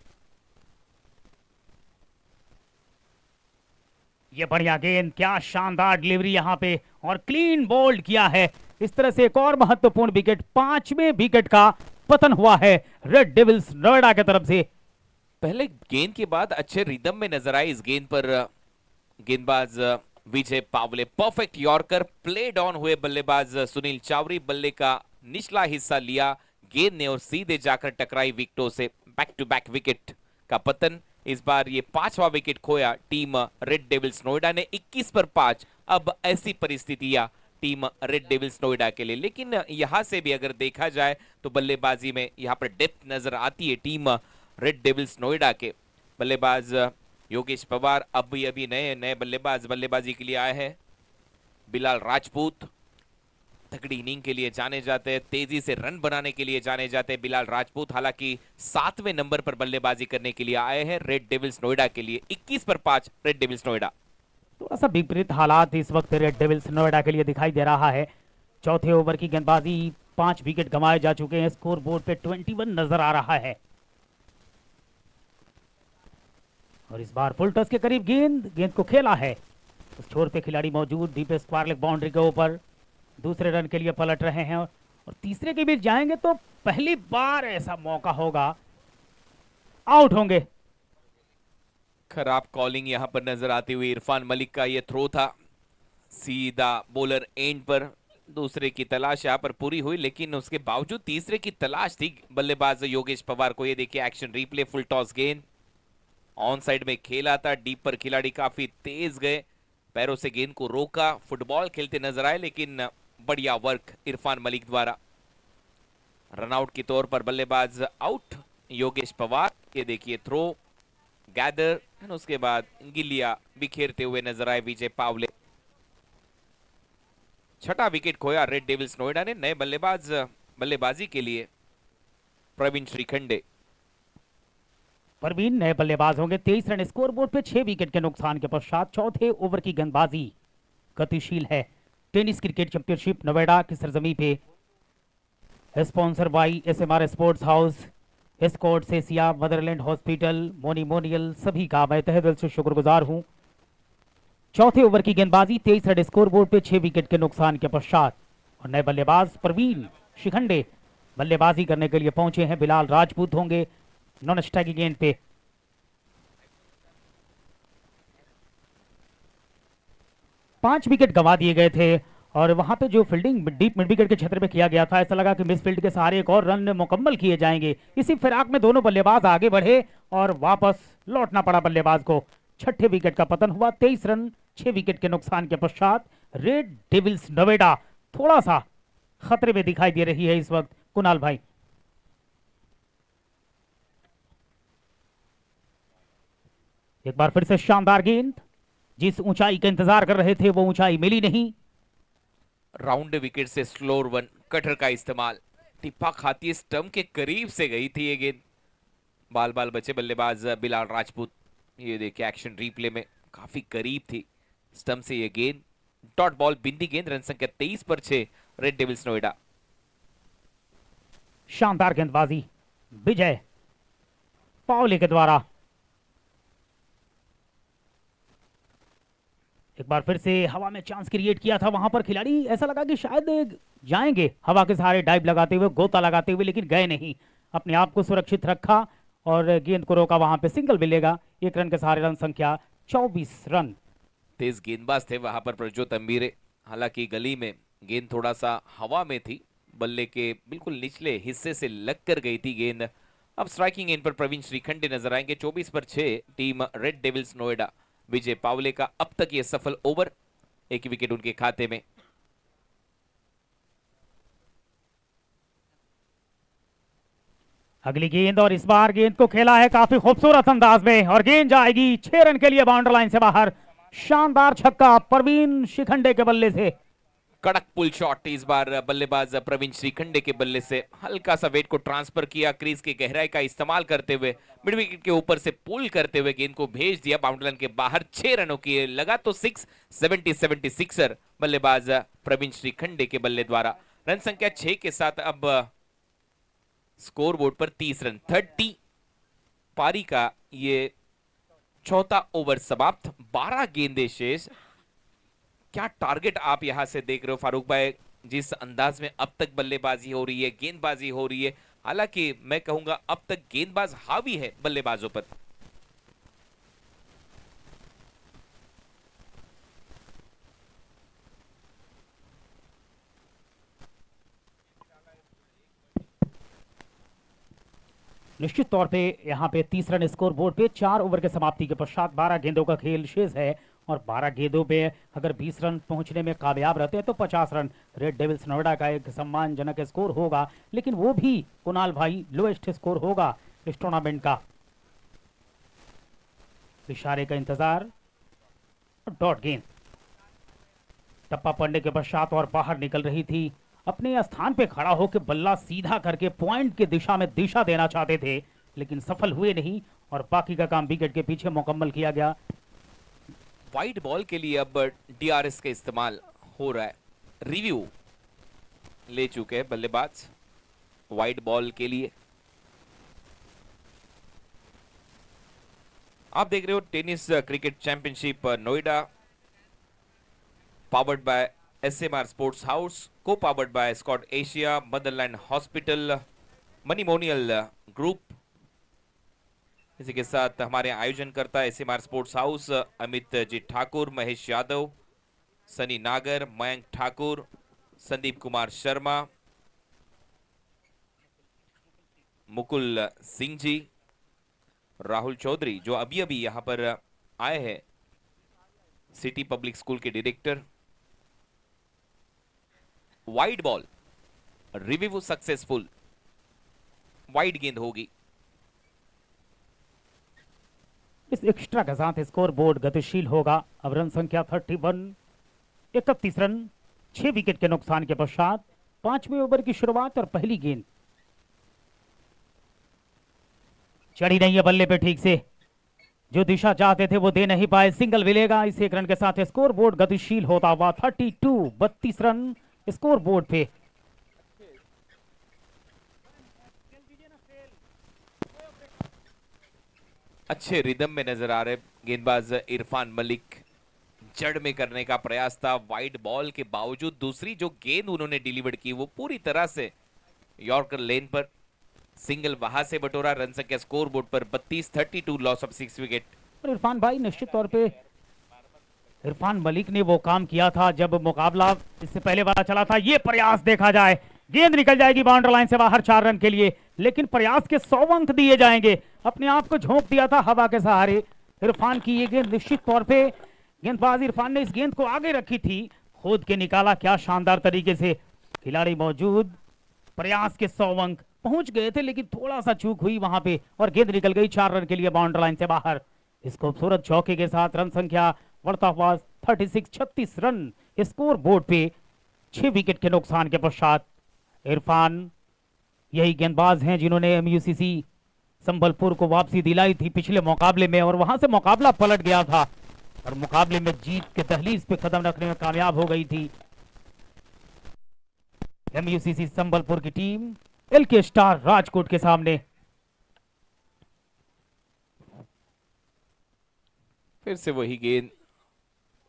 ये बढ़िया गेंद, क्या शानदार डिलीवरी यहां पे और क्लीन बोल्ड किया है। इस तरह से एक और महत्वपूर्ण विकेट, 5वें विकेट का पतन हुआ है रेड डेविल्स नोएडा की तरफ से। पहले गेंद के बाद अच्छे रिदम में नजर आए इस गेंद पर गेंदबाज Vijay Pawale. Perfect yorker, played on हुए बल्लेबाज सुनील चावरी, बल्ले का निचला हिस्सा लिया गेंद ने और सीधे जाकर टकराई विकेटों से। बैक टू बैक विकेट का पतन, इस बार ये 5वां विकेट खोया टीम रेड डेविल्स नोएडा ने। 21 पर 5, अब ऐसी परिस्थितियां टीम रेड डेविल्स नोएडा के लिए। लेकिन यहां से भी अगर देखा जाए तो बल्लेबाजी में यहां पर डेप्थ नजर आती है टीम रेड डेविल्स नोएडा के। बल्लेबाज योगेश पवार अभी नए बल्लेबाजी के लिए आए हैं। बिलाल राजपूत तगड़ी इनिंग के लिए जाने जाते हैं, तेजी से रन बनाने के लिए जाने जाते हैं बिलाल राजपूत। हालांकि 7वें नंबर पर बल्लेबाजी करने के लिए आए हैं रेड डेविल्स नोएडा के लिए। 21 पर 5 रेड डेविल्स नोएडा। थोड़ा सा विपरीत हालात इस वक्त रेड डेविल्स नोएडा के लिए दिखाई दे रहा है। चौथे ओवर की गेंदबाजी, 5 विकेट गंवाए जा चुके हैं, स्कोर बोर्ड पे 21 नजर आ रहा है। और इस बार फुल टच के करीब गेंद को खेला है, उस छोर पे खिलाड़ी मौजूद, डीप स्क्वायर लेग बाउंड्री के ऊपर। दूसरे रन के लिए पलट रहे हैं और तीसरे के बीच जाएंगे तो पहली बार ऐसा मौका होगा, आउट होंगे। खराब कॉलिंग यहां पर नजर आती हुई। इरफान मलिक का यह थ्रो था सीधा बॉलर एंड पर, दूसरे की तलाश यहां पर पूरी हुई, लेकिन उसके बावजूद तीसरे की तलाश थी बल्लेबाज योगेश पवार को। ये देखिए एक्शन रिप्ले, फुल टॉस गेंद ऑन साइड में खेला था, डीप पर खिलाड़ी काफी तेज गए, पैरों से गेंद को रोका, फुटबॉल खेलते नजर आए, लेकिन बढ़िया वर्क इरफान मलिक द्वारा। रनआउट के तौर पर बल्लेबाज आउट योगेश पवार। ये देखिए थ्रो, गैदर, उसके बाद गिलिया बिखेरते हुए नजर आए विजय पावले। 6ठा विकेट खोया रेड डेविल्स नोएडा ने। नए बल्लेबाजी के लिए प्रवीण श्रीखंडे। परवीन नए बल्लेबाज होंगे। 23 रन स्कोर बोर्ड पे 6 विकेट के नुकसान के पश्चात। चौथे ओवर की गेंदबाजी गतिशील है। टेनिस क्रिकेट चैंपियनशिप नोएडा की सरजमी पे, sponsor by SMR sports house, Escorts Asia, motherland hospital, मोनिमोनियल, सभी का मैं तहे दिल से शुक्रगुजार हूं। चौथे ओवर की गेंदबाजी, 23 रन स्कोर बोर्ड पे 6 विकेट के नुकसान के पश्चात। और नए बल्लेबाज प्रवीण शिखंडे बल्लेबाजी करने के लिए पहुंचे हैं। बिलाल राजपूत होंगे नॉन स्ट्राइक की गेंद पे। पांच विकेट गंवा दिए गए थे और वहां पे जो फील्डिंग डीप मिड विकेट के क्षेत्र में किया गया था, ऐसा लगा कि मिस फील्ड के सहारे एक और रन मुकम्मल किए जाएंगे। इसी फिराक में दोनों बल्लेबाज आगे बढ़े और वापस लौटना पड़ा बल्लेबाज को। 6ठे विकेट का पतन हुआ 23 रन 6 विकेट के नुकसान के पश्चात। रेड डेविल्स नोएडा थोड़ा सा खतरे में दिखाई दे रही है इस वक्त। कुणाल भाई, एक बार फिर से शानदार गेंद, जिस ऊंचाई का इंतजार कर रहे थे वो ऊंचाई मिली नहीं। राउंड विकेट से स्लोर वन, कटर का इस्तेमाल, टिप्पा खाती स्टंप के करीब से गई थी ये गेंद। बाल बाल बचे बल्लेबाज बिलाल राजपूत। ये देखिए एक्शन रिप्ले में काफी करीब थी स्टंप से ये गेंद। डॉट बॉल बिंदी गेंद, रन संख्या 23 पर 6 रेड डेविल्स नोएडा। शानदार गेंदबाजी विजय पावले के द्वारा। एक बार फिर से हवा में चांस क्रिएट किया था, वहां पर खिलाड़ी ऐसा लगा कि शायद जाएंगे हवा के सहारे डाइव लगाते हुए, गोता लगाते हुए, लेकिन गए नहीं। अपने आप को सुरक्षित रखा और गेंद को रोका, वहां पे सिंगल मिलेगा। 1 रन के सहारे रन संख्या 24 रन तेज गेंदबाज थे वहां पर प्रज्योत अम्बीरे। हालांकि गली में गेंद थोड़ा सा हवा में थी, बल्ले के बिल्कुल निचले हिस्से से लग कर गई थी गेंद। अब स्ट्राइकिंग एंड पर प्रवीण श्रीखंडे नजर आएंगे। 24 पर 6 टीम रेड डेविल्स नोएडा। विजय पावले का अब तक ये सफल ओवर, एक विकेट उनके खाते में। अगली गेंद, और इस बार गेंद को खेला है काफी खूबसूरत अंदाज में और गेंद जाएगी 6 रन के लिए बाउंड्री लाइन से बाहर। शानदार छक्का प्रवीण श्रीखंडे के बल्ले से। कड़क पुल शॉट इस बार बल्लेबाज प्रवीण श्रीखंडे के बल्ले से। हल्का सा वेट को ट्रांसफर किया, क्रीज की गहराई का इस्तेमाल करते हुए मिड विकेट के ऊपर से पुल करते हुए गेंद को भेज दिया बाउंड्री लाइन के बाहर। 6 रनों की लगा तो 76 बल्लेबाज प्रवीण श्रीखंडे के बल्ले द्वारा। रन संख्या 6 के साथ अब स्कोर बोर्ड पर 30 रन। 30 पारी का ये चौथा ओवर समाप्त। 12 गेंदें शेष। क्या टारगेट आप यहां से देख रहे हो फारूक भाई? जिस अंदाज में अब तक बल्लेबाजी हो रही है, गेंदबाजी हो रही है, हालांकि मैं कहूंगा अब तक गेंदबाज हावी है बल्लेबाजों पर। निश्चित तौर पे यहाँ पे 30 रन स्कोर बोर्ड पे। 4 ओवर के समाप्ति के पश्चात 12 गेंदों का खेल शेष है और 12 गेंदों पे अगर 20 रन पहुंचने में कामयाब रहते हैं तो 50 रन रेड डेविल्स नोएडा का एक सम्मानजनक स्कोर होगा। लेकिन वो भी कुणाल भाई लोएस्ट स्कोर होगा इस टूर्नामेंट का। इशारे का इंतजार, डॉट गेंद टप्पा पड़ने के पश्चात और बाहर निकल रही थी। अपने स्थान पे खड़ा होकर बल्ला सीधा करके पॉइंट की दिशा में दिशा देना चाहते थे, लेकिन सफल हुए नहीं और बाकी का काम विकेट के पीछे मुकम्मल किया गया। वाइड बॉल के लिए अब डीआरएस का इस्तेमाल हो रहा है। रिव्यू ले चुके हैं बल्लेबाज वाइड बॉल के लिए। आप देख रहे हो tennis cricket championship Noida, powered by SMR sports house, co powered by Scott Asia, motherland hospital, मनीमोनियल ग्रुप। इसी के साथ हमारे आयोजन करता है SMR sports house, Amit ji Thakur, Mahesh Yadav, Sunny Nagar, Mayank Thakur, Sandeep Kumar Sharma, Mukul Singh ji, Rahul Chaudhary जो अभी अभी यहां पर आए हैं, सिटी पब्लिक स्कूल के director. Wide ball, review successful, wide गेंद होगी। इस एक्स्ट्रा के साथ स्कोर बोर्ड गतिशील होगा। अब रन संख्या 31, 31 रन 6 विकेट के नुकसान के पश्चात 5वें ओवर की शुरुआत और पहली गेंद चढ़ी नहीं है बल्ले पे ठीक से। जो दिशा चाहते थे वो दे नहीं पाए। सिंगल मिलेगा। इस 1 रन के साथ स्कोर बोर्ड गतिशील होता हुआ 32 रन स्कोर बोर्ड पे। अच्छे रिदम में नजर आ रहे गेंदबाज इरफान मलिक। जड़ में करने का प्रयास था वाइड बॉल के बावजूद। दूसरी जो गेंद उन्होंने डिलीवर की वो पूरी तरह से यॉर्कर लेन पर, सिंगल वहां से बटोरा। रन संख्या स्कोर बोर्ड पर 32 लॉस ऑफ 6 विकेट। और इरफान भाई निश्चित तौर पे इरफान मलिक ने वो काम किया था जब मुकाबला इससे पहले वाला चला था। ये प्रयास देखा जाए, गेंद निकल जाएगी बाउंड्री लाइन से बाहर 4 रन के लिए, लेकिन प्रयास के 100 अंक दिए जाएंगे। अपने आप को झोंक दिया था हवा के सहारे इरफान की ये गेंद। निश्चित तौर पे गेंदबाज इरफान ने इस गेंद को आगे रखी थी, खोद के निकाला। क्या शानदार तरीके से खिलाड़ी मौजूद, प्रयास के 100 अंक पहुंच गए थे, लेकिन थोड़ा सा चूक हुई वहां पे और गेंद निकल गई 4 रन के लिए बाउंड्री लाइन से बाहर। इस खूबसूरत चौके के साथ रन संख्या बढ़ता हुआ 36 रन स्कोर बोर्ड पे 6 विकेट के नुकसान के पश्चात। इरफान यही गेंदबाज हैं जिन्होंने एमयूसीसी संबलपुर को वापसी दिलाई थी पिछले मुकाबले में, और वहां से मुकाबला पलट गया था और मुकाबले में जीत के दहलीज पे कदम रखने में कामयाब हो गई थी एमयूसीसी संबलपुर की टीम एलके स्टार राजकोट के सामने। फिर से वही गेंद,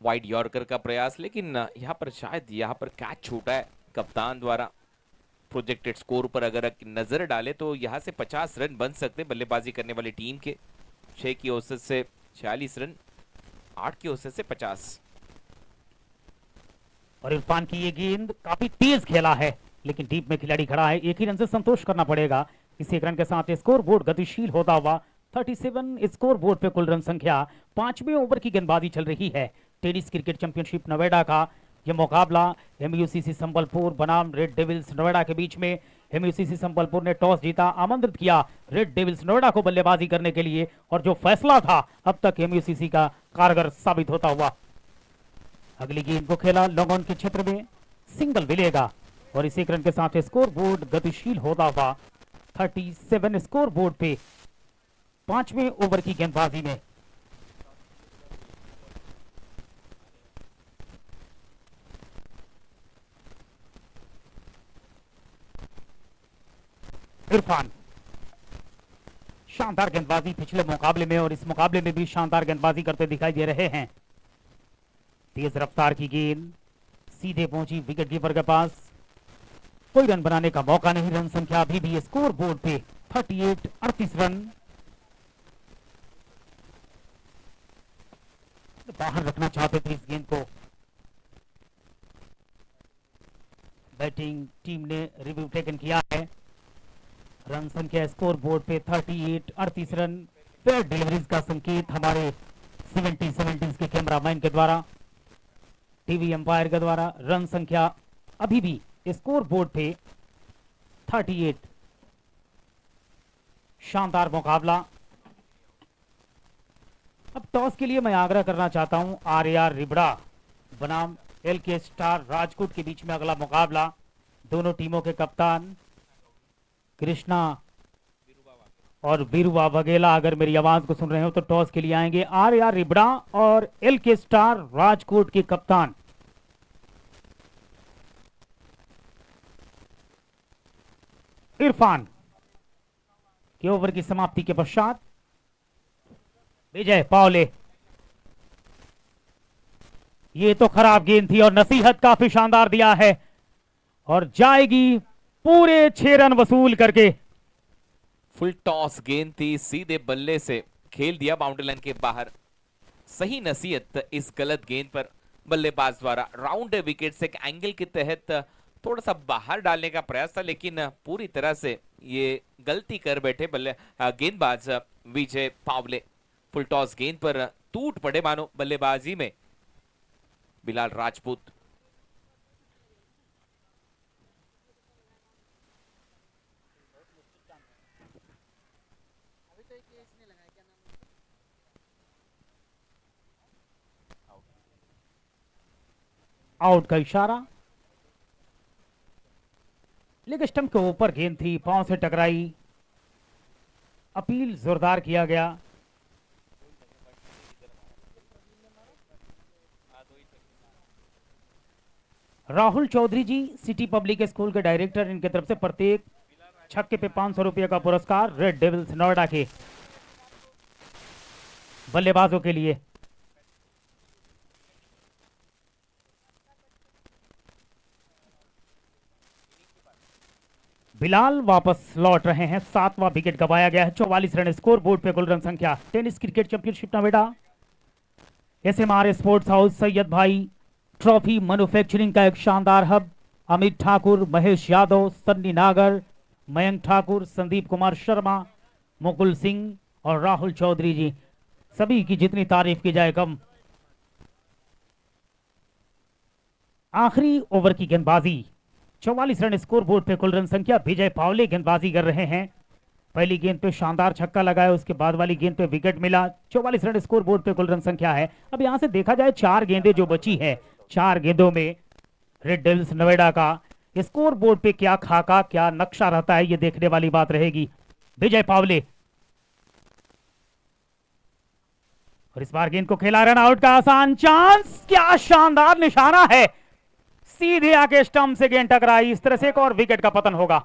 वाइड यॉर्कर का प्रयास, लेकिन यहां पर शायद यहां पर कैच छूटा है कप्तान द्वारा। प्रोजेक्टेड स्कोर पर अगर नजर डाले तो यहां से 50 रन बन सकते बल्लेबाजी करने वाली टीम के। 6 की औसत से 46 रन। 8 की औसत से 50। और इरफान की ये गेंद काफी तेज खेला है, लेकिन डीप में खिलाड़ी खड़ा है, एक ही रन से संतोष करना पड़ेगा। इस एक रन के साथ स्कोर बोर्ड गतिशील होता हुआ 37 स्कोर बोर्ड पे कुल रन संख्या। 5वें ओवर की गेंदबाजी चल रही है। टेनिस क्रिकेट चैंपियनशिप नोएडा का यह मुकाबला एमयूसीसी संबलपुर बनाम रेड डेविल्स नोएडा के बीच में। एमयूसीसी संबलपुर ने टॉस जीता, आमंत्रित किया रेड डेविल्स नोएडा को बल्लेबाजी करने के लिए, और जो फैसला था अब तक एमयूसीसी का कारगर साबित होता हुआ। अगली गेंद को खेला लॉन्ग ऑन के क्षेत्र में, सिंगल मिलेगा और इस एक रन के साथ स्कोर बोर्ड गतिशील होता हुआ 37 स्कोर बोर्ड पे 5वें ओवर की गेंदबाजी में। इरफान शानदार गेंदबाजी पिछले मुकाबले में और इस मुकाबले में भी शानदार गेंदबाजी करते दिखाई दे रहे हैं। तेज रफ्तार की गेंद सीधे पहुंची विकेट कीपर के पास, कोई रन बनाने का मौका नहीं। रन संख्या अभी भी स्कोर बोर्ड पे 38 रन। बाहर रखना चाहते थे इस गेंद को। बैटिंग टीम ने रिव्यू टेकन किया है। रन संख्या स्कोर बोर्ड पे 38 रन। फेयर डिलीवरीज का संकेत हमारे 70s के कैमरामैन के द्वारा, टीवी एम्पायर के द्वारा। रन संख्या अभी भी स्कोर बोर्ड पे 38। शानदार मुकाबला। अब टॉस के लिए मैं आग्रह करना चाहता हूं आर रिबड़ा बनाम LK स्टार राजकोट के बीच में अगला मुकाबला। दोनों टीमों के कप्तान कृष्णा और बीरुवा वगेला अगर मेरी आवाज को सुन रहे हो तो टॉस के लिए आएंगे। आर रिबड़ा और LK स्टार राजकोट के कप्तान। इरफान के ओवर की समाप्ति के पश्चात विजय पावले। ये तो खराब गेंद थी और नसीहत काफी शानदार दिया है और जाएगी पूरे 6 रन वसूल करके। फुल टॉस गेंद थी, सीधे बल्ले से खेल दिया बाउंड्री लाइन के बाहर। सही नसीहत इस गलत गेंद पर बल्लेबाज द्वारा राउंड विकेट से एक एंगल के तहत थोड़ा सा बाहर डालने का प्रयास था, लेकिन पूरी तरह से ये गलती कर बैठे गेंदबाज विजय पावले। फुल टॉस गेंद पर टूट पड़े मानो बल्लेबाजी में बिलाल राजपूत। आउट का इशारा। लेग स्टंप के ऊपर गेंद थी, पांव से टकराई, अपील जोरदार किया गया। राहुल चौधरी जी सिटी पब्लिक स्कूल के डायरेक्टर, इनके तरफ से प्रत्येक छक्के पे 500 रुपये का पुरस्कार रेड डेविल्स नोएडा के बल्लेबाजों के लिए। बिलाल वापस लौट रहे हैं। 7वां विकेट गवाया गया है। 44 रन स्कोर बोर्ड पे कुल रन संख्या। Tennis cricket championship Noida SMR sports house Syed भाई ट्रॉफी मैन्युफैक्चरिंग का एक शानदार हब। अमित ठाकुर, महेश यादव, सन्नी नागर, मयंक ठाकुर, संदीप कुमार शर्मा, मुकुल सिंह और राहुल चौधरी जी, सभी की जितनी तारीफ की जाए कम। आखिरी ओवर की गेंदबाजी। 44 रन स्कोर बोर्ड पे कुल रन संख्या। विजय पावले गेंदबाजी कर रहे हैं। पहली गेंद पे शानदार छक्का लगाया, उसके बाद वाली गेंद पे विकेट मिला। 44 रन स्कोर बोर्ड पे कुल रन संख्या है। अब यहां से देखा जाए 4 गेंदें जो बची है, 4 गेंदों में रेड डेविल्स नोएडा का स्कोर बोर्ड पे क्या खाका, क्या नक्शा रहता है, ये देखने वाली बात रहेगी। विजय पावले और इस बार गेंद को खेला, रन आउट का आसान चांस। क्या शानदार निशाना है, सीधे आके स्टंप से गेंद टकराई। इस तरह से एक और विकेट का पतन होगा।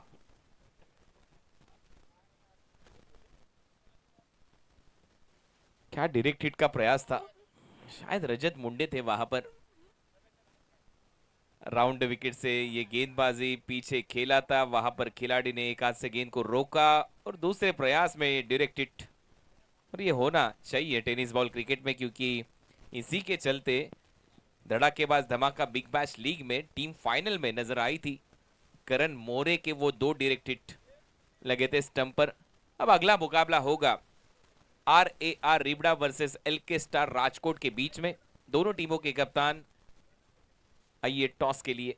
क्या डायरेक्ट हिट का प्रयास था, शायद रजत मुंडे थे वहां पर। राउंड विकेट से ये गेंदबाजी पीछे खेला था, वहां पर खिलाड़ी ने एक हाथ से गेंद को रोका और दूसरे प्रयास में डायरेक्ट हिट। और ये होना चाहिए टेनिस बॉल क्रिकेट में, क्योंकि इसी के चलते धड़ाकेबाज धमाका बिग बैश लीग में टीम फाइनल में नजर आई थी। करण मोरे के वो 2 डायरेक्ट हिट लगे थे स्टंप पर। अब अगला मुकाबला होगा RAR Ribda versus LK star Rajkot के बीच में। दोनों टीमों के कप्तान आइए टॉस के लिए।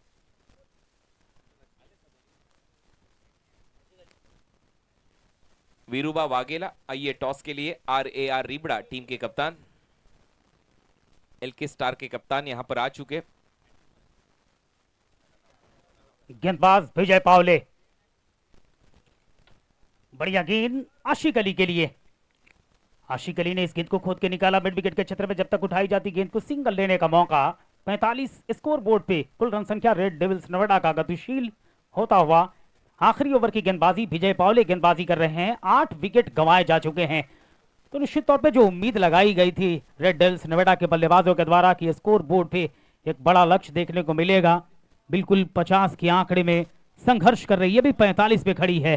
वीरूबा वाघेला आइए टॉस के लिए। RAR रिबड़ा टीम के कप्तान, LK स्टार के कप्तान यहां पर आ चुके। गेंदबाज विजय पावले, बढ़िया गेंद आशिक अली के लिए। आशिक अली ने इस गेंद को खोद के निकाला मिड विकेट के क्षेत्र में। जब तक उठाई जाती गेंद को सिंगल लेने का मौका। 45 स्कोर बोर्ड पे कुल रन संख्या रेड डेविल्स नोएडा का गतिशील होता हुआ आखिरी ओवर की गेंदबाजी विजय पावले गेंदबाजी कर रहे हैं। 8 विकेट गंवाए जा चुके हैं। तो निश्चित तौर पे जो उम्मीद लगाई गई थी रेड डेविल्स नोएडा के बल्लेबाजों के द्वारा कि स्कोर बोर्ड पे एक बड़ा लक्ष्य देखने को मिलेगा, बिल्कुल 50 के आंकड़े में संघर्ष कर रही है, भी 45 पे खड़ी है।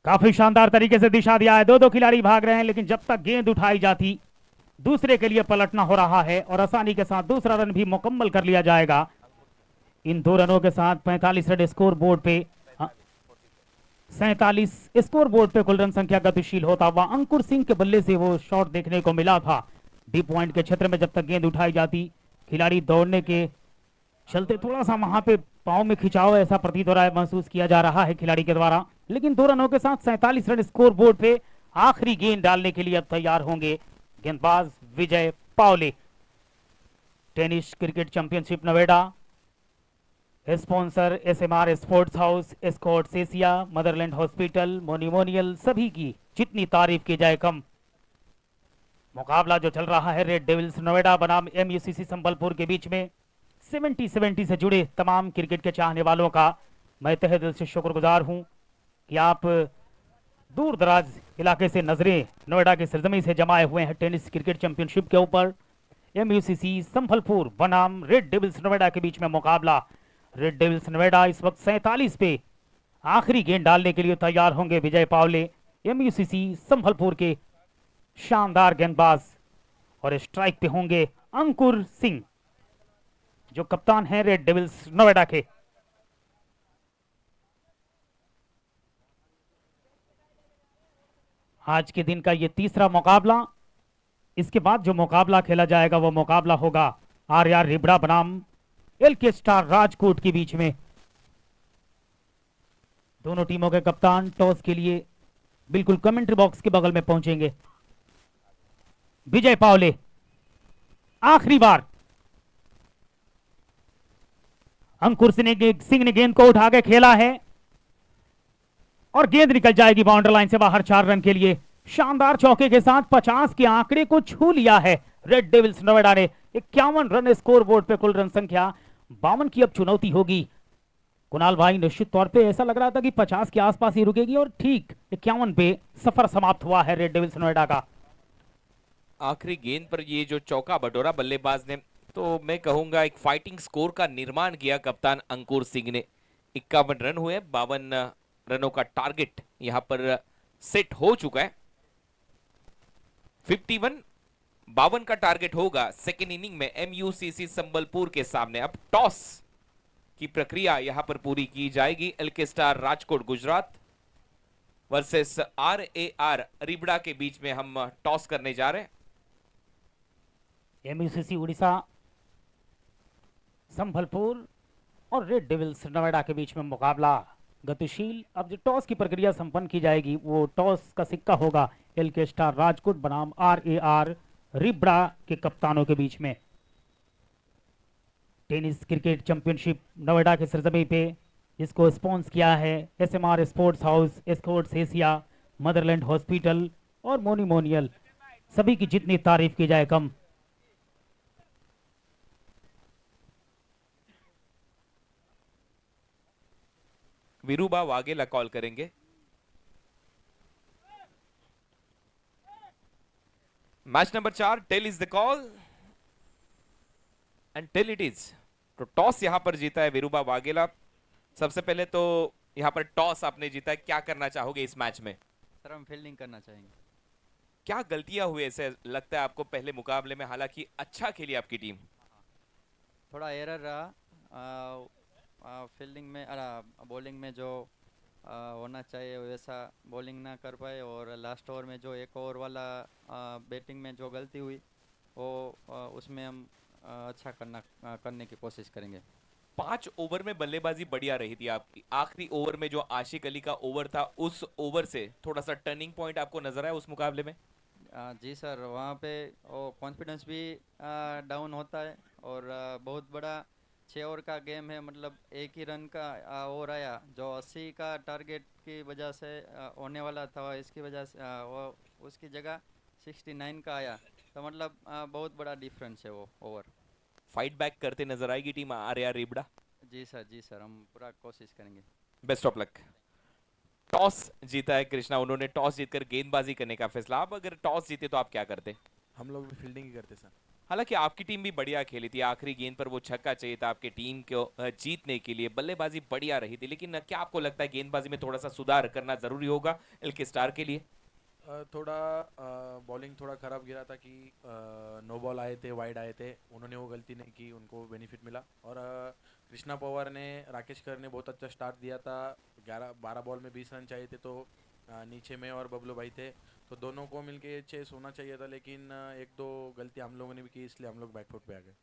काफी शानदार तरीके से दिशा दिया है। 2-2 खिलाड़ी भाग रहे हैं, लेकिन जब तक गेंद उठाई जाती दूसरे के लिए पलटना हो रहा है और आसानी के साथ दूसरा रन भी मुकम्मल कर लिया जाएगा। इन 2 रनों के साथ 45 रन स्कोर बोर्ड पे, 47 स्कोर बोर्ड पे कुल रन संख्या गतिशील होता हुआ। अंकुर सिंह के बल्ले से वो शॉट देखने को मिला था डीप पॉइंट के क्षेत्र में। जब तक गेंद उठाई जाती खिलाड़ी दौड़ने के चलते थोड़ा सा वहां पे पांव में खिंचाव ऐसा प्रतीत हो रहा है, महसूस किया जा रहा है खिलाड़ी के द्वारा। लेकिन 2 रनों के साथ 47 रन स्कोर बोर्ड पे आखिरी गेंद डालने के लिए अब तैयार होंगे गेंदबाज Vijay Pawale. Tennis cricket championship Noida, sponsor SMR sports house, Escorts Asia, motherland hospital, मोनिमोनियल, सभी की जितनी तारीफ की जाए कम। मुकाबला जो चल रहा है रेड डेविल्स नोएडा बनाम MUCC संबलपुर के बीच में 70-70 से जुड़े तमाम क्रिकेट के चाहने वालों का मैं तहे दिल से शुक्रगुजार हूं कि आप दूर दराज इलाके से नजरें नोएडा की सरजमी से जमाए हुए हैं टेनिस क्रिकेट चैंपियनशिप के ऊपर। MUCC संबलपुर बनाम रेड डेविल्स नोएडा के बीच में मुकाबला। रेड डेविल्स नोएडा इस वक्त 47 पे आखिरी गेंद डालने के लिए तैयार होंगे विजय पावले। MUCC संबलपुर के शानदार गेंदबाज और स्ट्राइक पे होंगे अंकुर सिंह जो कप्तान हैं रेड डेविल्स नोएडा के। आज के दिन का ये तीसरा मुकाबला। इसके बाद जो मुकाबला खेला जाएगा वो मुकाबला होगा RAR रिबड़ा बनाम LK स्टार राजकोट के बीच में। दोनों टीमों के कप्तान टॉस के लिए बिल्कुल कमेंट्री बॉक्स के बगल में पहुंचेंगे। विजय पावले आखिरी बार। अंकुर सिंह ने गेंद को उठा के खेला है और गेंद निकल जाएगी बाउंड्री लाइन से बाहर 4 रन के लिए। शानदार चौके के साथ 50 के आंकड़े को छू लिया है रेड डेविल्स नोएडा ने। 51 रन स्कोर बोर्ड पे कुल रन संख्या 52 की अब चुनौती होगी। कुणाल भाई, निश्चित तौर पे ऐसा लग रहा था कि 50 के आसपास ही रुकेगी और ठीक 51 पे सफर समाप्त हुआ है रेड डेविल्स नोएडा का। आखिरी गेंद पर ये जो चौका बटोरा बल्लेबाज ने, तो मैं कहूंगा एक फाइटिंग स्कोर का निर्माण किया कप्तान अंकुर सिंह ने। 51 रन हुए, 52 रनों का टारगेट यहां पर सेट हो चुका है। 52 का टारगेट होगा सेकेंड इनिंग में MUCC संबलपुर के सामने। अब टॉस की प्रक्रिया यहां पर पूरी की जाएगी। LK star Rajkot Gujarat versus RAR Ribda के बीच में हम टॉस करने जा रहे हैं। MUCC उड़ीसा संबलपुर और रेड डेविल्स नोएडा के बीच में मुकाबला गतिशील। अब जो टॉस की प्रक्रिया संपन्न की जाएगी वो टॉस का सिक्का होगा LK स्टार राजकोट बनाम RAR रिबड़ा के कप्तानों के बीच में। टेनिस क्रिकेट चैंपियनशिप नोएडा के सरजमी पे जिसको स्पॉन्स किया है SMR sports house, Escorts Asia, motherland hospital और मोनिमोनियल, सभी की जितनी तारीफ की जाए कम। वीरूबा वाघेला कॉल करेंगे। Match number 4, tail is the call and tail it is. तो टॉस यहां पर जीता है वीरूबा वाघेला। सबसे पहले तो यहां पर टॉस आपने जीता है, क्या करना चाहोगे इस मैच में? सर हम फील्डिंग करना चाहेंगे। क्या गलतियां हुई ऐसे लगता है आपको पहले मुकाबले में, हालांकि अच्छा खेली आपकी टीम? थोड़ा एरर रहा फील्डिंग में, बॉलिंग में जो होना चाहिए वैसा बॉलिंग ना कर पाए, और लास्ट ओवर में जो एक ओवर वाला बैटिंग में जो गलती हुई वो उसमें हम अच्छा करने की कोशिश करेंगे। 5 ओवर में बल्लेबाजी बढ़िया रही थी आपकी, आखिरी ओवर में जो आशिक अली का ओवर था, उस ओवर से थोड़ा सा टर्निंग पॉइंट आपको नजर आया उस मुकाबले में? जी सर, वहाँ पे वो कॉन्फिडेंस भी डाउन होता है, और बहुत बड़ा 6 ओवर का गेम है, मतलब एक ही रन का ओवर आया जो 80 का टारगेट की वजह से होने वाला था, इसकी वजह से वो उसकी जगह 69 का आया, तो मतलब बहुत बड़ा डिफरेंस है वो ओवर। फाइट बैक करते नजर आएगी टीम आर्या रेबड़ा? जी सर, हम पूरा कोशिश करेंगे। Best of luck. टॉस जीता है कृष्णा, उन्होंने टॉस जीतकर गेंदबाजी करने का फैसला। आप अगर टॉस जीते तो आप क्या करते? हम लोग भी फील्डिंग ही करते सर। हालांकि आपकी टीम भी बढ़िया खेली थी, आखिरी गेंद पर वो छक्का चाहिए था आपकी टीम को जीतने के लिए, बल्लेबाजी बढ़िया रही थी, लेकिन क्या आपको लगता है गेंदबाजी में थोड़ा सा सुधार करना जरूरी होगा एलके स्टार के लिए? थोड़ा बॉलिंग थोड़ा ख़राब गिरा था कि नो बॉल आए थे, वाइड आए थे, उन्होंने वो गलती नहीं की, उनको बेनिफिट मिला। और कृष्णा पवार ने, राकेश कर ने बहुत अच्छा स्टार्ट दिया था। 12 बॉल में 20 रन चाहिए थे, तो नीचे में और बबलू भाई थे, तो दोनों को मिलके चेस होना चाहिए था, लेकिन एक दो गलती हम लोगों ने भी की, इसलिए हम लोग बैकफुट पे आ गए।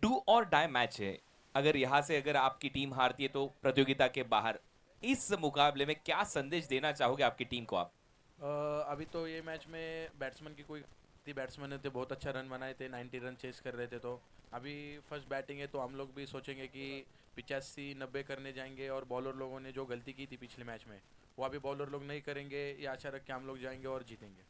डू और डाई मैच है, अगर यहाँ से अगर आपकी टीम हारती है तो प्रतियोगिता के बाहर, इस मुकाबले में क्या संदेश देना चाहोगे आपकी टीम को आप? अभी तो ये मैच में बैट्समैन की कोई बैट्समैन ने थे, बहुत अच्छा रन बनाए थे, 90 रन चेस कर रहे थे, तो अभी फर्स्ट बैटिंग है, तो हम लोग भी सोचेंगे कि 85-90 करने जाएंगे, और बॉलर लोगों ने जो गलती की थी पिछले मैच में वो अभी बॉलर लोग नहीं करेंगे, ये आशा रख के हम लोग जाएंगे और जीतेंगे।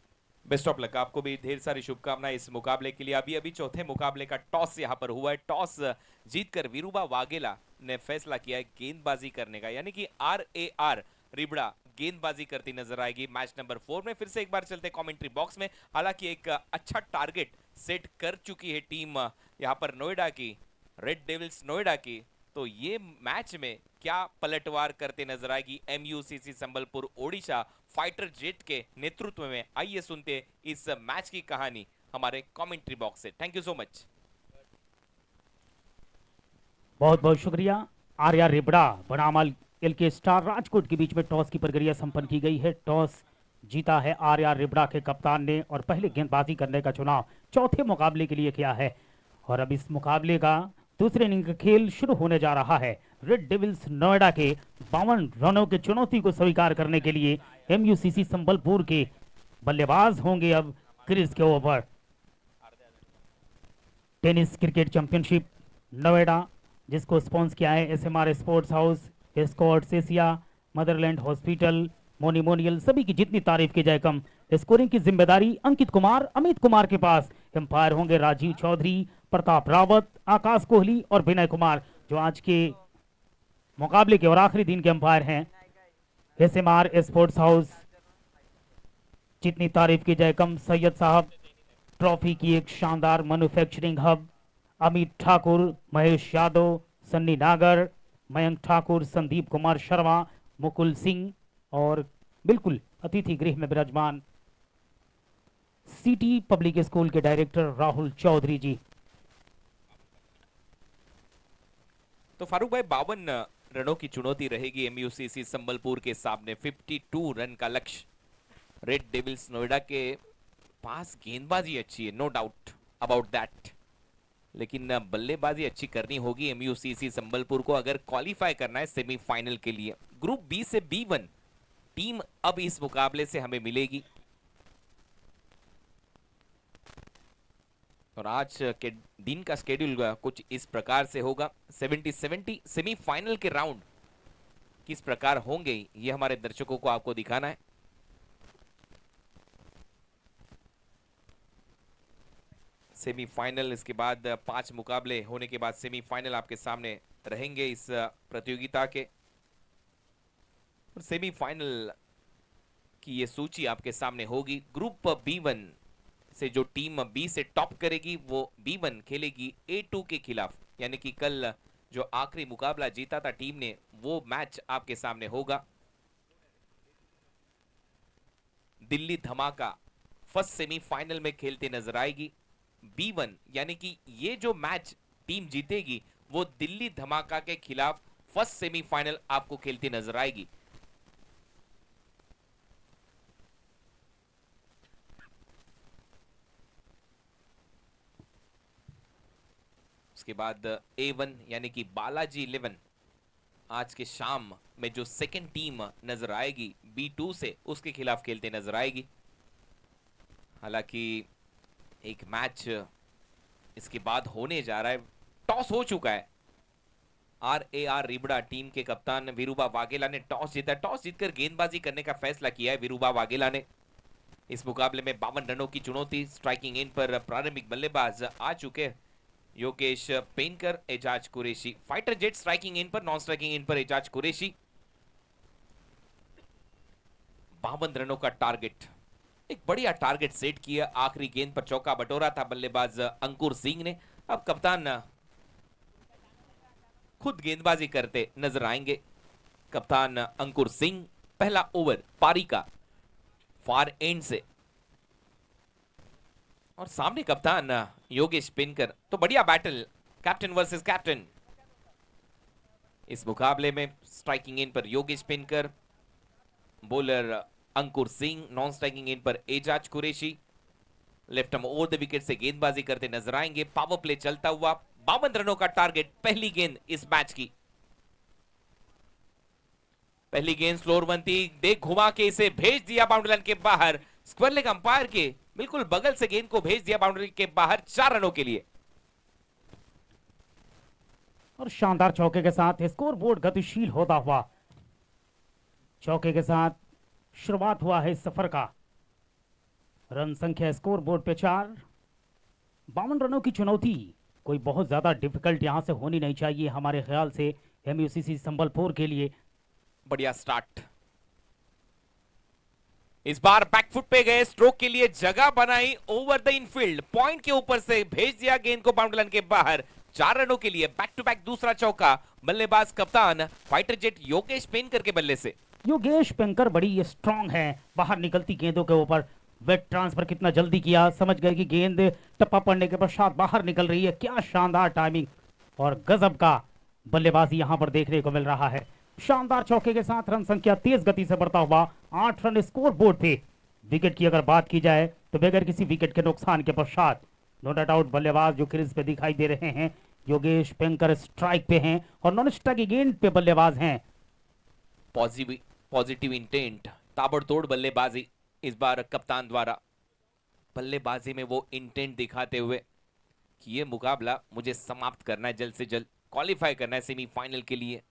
बेस्ट ऑफ लक, आपको भी ढेर सारी शुभकामनाएं इस मुकाबले के लिए। अभी अभी चौथे मुकाबले का टॉस यहाँ पर हुआ है, टॉस जीतकर वीरूबा वाघेला ने फैसला किया है गेंदबाजी करने का, यानी कि RAR रिबड़ा गेंदबाजी करती नजर आएगी मैच नंबर 4 में। फिर से एक बार चलते कमेंट्री बॉक्स में, हालांकि एक अच्छा टारगेट सेट कर चुकी है टीम यहाँ पर नोएडा की, रेड डेविल्स नोएडा की, तो ये मैच में क्या पलटवार करते नजर आएगी MUCC Sambalpur Odisha fighter jet के नेतृत्व में? आइए सुनते इस मैच की कहानी हमारे कमेंट्री बॉक्स से। Thank you so much. बहुत बहुत शुक्रिया। आर्या रेबड़ा बनाम एलके स्टार राजकोट के बीच में टॉस की प्रक्रिया संपन्न की गई है। टॉस जीता है आर्या रेबड़ा के कप्तान ने, और पहले गेंदबाजी करने का चुनाव चौथे मुकाबले के लिए किया है। और अब इस मुकाबले का दूसरे इनिंग का खेल शुरू होने जा रहा है। रेड डेविल्स नोएडा के 52 रनों की चुनौती को स्वीकार करने के लिए MUCC संबलपुर के बल्लेबाज होंगे अब क्रीज के ऊपर। टेनिस क्रिकेट चैंपियनशिप नोएडा, जिसको स्पॉन्स किया है SMR sports house, Scots Asia, motherland hospital, मोनिमोनियल, सभी की जितनी तारीफ की जाए कम। स्कोरिंग की जिम्मेदारी अंकित कुमार, अमित कुमार के पास। एम्पायर होंगे राजीव चौधरी, प्रताप रावत, आकाश कोहली और विनय कुमार, जो आज के मुकाबले के और आखिरी दिन के अंपायर हैं। SMR स्पोर्ट्स हाउस, जितनी तारीफ की जाए कम। सैयद साहब ट्रॉफी की एक शानदार मैन्युफैक्चरिंग हब। अमित ठाकुर, महेश यादव, सन्नी नागर, मयंक ठाकुर, संदीप कुमार शर्मा, मुकुल सिंह, और बिल्कुल अतिथि गृह में विराजमान सिटी पब्लिक स्कूल के डायरेक्टर राहुल चौधरी जी। तो फारूक भाई, 52 रनों की चुनौती रहेगी MUCC संबलपुर के सामने, 52 रन का लक्ष्य। रेड डेविल्स नोएडा के पास गेंदबाजी अच्छी है, नो डाउट अबाउट दैट, लेकिन बल्लेबाजी अच्छी करनी होगी MUCC संबलपुर को अगर क्वालिफाई करना है सेमीफाइनल के लिए। ग्रुप B से B1 टीम अब इस मुकाबले से हमें मिलेगी, और आज के दिन का स्केड्यूल कुछ इस प्रकार से होगा। 70-70 सेमीफाइनल के राउंड किस प्रकार होंगे ये हमारे दर्शकों को आपको दिखाना है। सेमीफाइनल, इसके बाद 5 मुकाबले होने के बाद सेमीफाइनल आपके सामने रहेंगे इस प्रतियोगिता के। और सेमीफाइनल की ये सूची आपके सामने होगी। ग्रुप B1 से जो टीम B से टॉप करेगी वो B1 खेलेगी A2 के खिलाफ, यानी कि कल जो आखिरी मुकाबला जीता था टीम ने, वो मैच आपके सामने होगा। दिल्ली धमाका फर्स्ट सेमीफाइनल में खेलते नजर आएगी। B1 यानी कि ये जो मैच टीम जीतेगी वो दिल्ली धमाका के खिलाफ फर्स्ट सेमीफाइनल आपको खेलती नजर आएगी। उसके बाद A1 यानी कि बालाजी 11 आज के शाम में जो सेकंड टीम नजर आएगी B2 से, उसके खिलाफ खेलते नजर आएगी। हालांकि एक मैच इसके बाद होने जा रहा है। टॉस हो चुका है। RAR रिबड़ा टीम के कप्तान वीरूबा वाघेला ने टॉस जीता। टॉस जीतकर गेंदबाजी करने का फैसला किया है वीरूबा वाघेला ने। इस मुकाबले में 52 रनों की चुनौती। स्ट्राइकिंग एंड पर प्रारंभिक बल्लेबाज आ चुके हैं Yogesh Penkar, Ejaz Qureshi. Fighter jet striking end पर, नॉन स्ट्राइकिंग एंड पर एजाज कुरैशी। 52 रनों का टारगेट, एक बढ़िया टारगेट सेट किया। आखिरी गेंद पर चौका बटोरा था बल्लेबाज अंकुर सिंह ने। अब कप्तान खुद गेंदबाजी करते नजर आएंगे। कप्तान अंकुर सिंह, पहला ओवर पारी का फार एंड से, और सामने कप्तान योगेश पेनकर। तो बढ़िया बैटल, कैप्टन वर्सेस कैप्टन। इस मुकाबले में स्ट्राइकिंग एंड पर Yogesh Penkar, bowler Ankur Singh, non striking end पर Ejaz Qureshi. Left arm over the wicket से गेंदबाजी करते नजर आएंगे। पावर प्ले चलता हुआ। 52 रनों का टारगेट, पहली गेंद इस मैच की। पहली गेंद स्लोअर बनती, देख घुमा के इसे भेज दिया बाउंड्री लाइन के बाहर। स्क्वायर लेग अंपायर के बिल्कुल बगल से गेंद को भेज दिया बाउंड्री के बाहर, 4 रनों के लिए। और शानदार चौके के साथ स्कोर बोर्ड गतिशील होता हुआ, चौके के साथ शुरुआत हुआ है इस सफर का। रन संख्या स्कोर बोर्ड पे 4। 52 रनों की चुनौती कोई बहुत ज्यादा डिफिकल्ट यहां से होनी नहीं चाहिए हमारे ख्याल से MUCC संबलपुर के लिए। बढ़िया स्टार्ट। इस बार बैकफुट पे गए, स्ट्रोक के लिए जगह बनाई ओवर द इनफील्ड, पॉइंट के ऊपर से भेज दिया गेंद को बाउंड्री लाइन के बाहर। 4 रनों के लिए बैक टू बैक दूसरा चौका। बल्लेबाज कप्तान फाइटर जेट योगेश पेनकर के बल्ले से। योगेश पेनकर बड़ी स्ट्रांग है, बाहर निकलती गेंदों के ऊपर वेट ट्रांसफर कितना जल्दी किया, समझ गए कि गेंद टप्पा पड़ने के पश्चात बाहर निकल रही है। क्या शानदार टाइमिंग और गजब का बल्लेबाजी यहां पर देखने को मिल रहा है। शानदार चौके के साथ रन संख्या तेज गति से बढ़ता हुआ 8 रन स्कोर बोर्ड पे। विकेट की अगर बात की जाए तो बगैर किसी विकेट के नुकसान के पश्चात नो डाउट बल्लेबाज जो क्रीज पे दिखाई दे रहे हैं योगेश पेनकर स्ट्राइक पे हैं और नॉन स्ट्राइक गेंद पे बल्लेबाज हैं। पॉजिटिव इंटेंट, ताबड़तोड़ बल्लेबाजी इस बार कप्तान द्वारा। बल्लेबाजी में वो इंटेंट दिखाते हुए कि ये मुकाबला मुझे समाप्त करना है, जल्द से जल्द क्वालिफाई करना है सेमीफाइनल के लिए।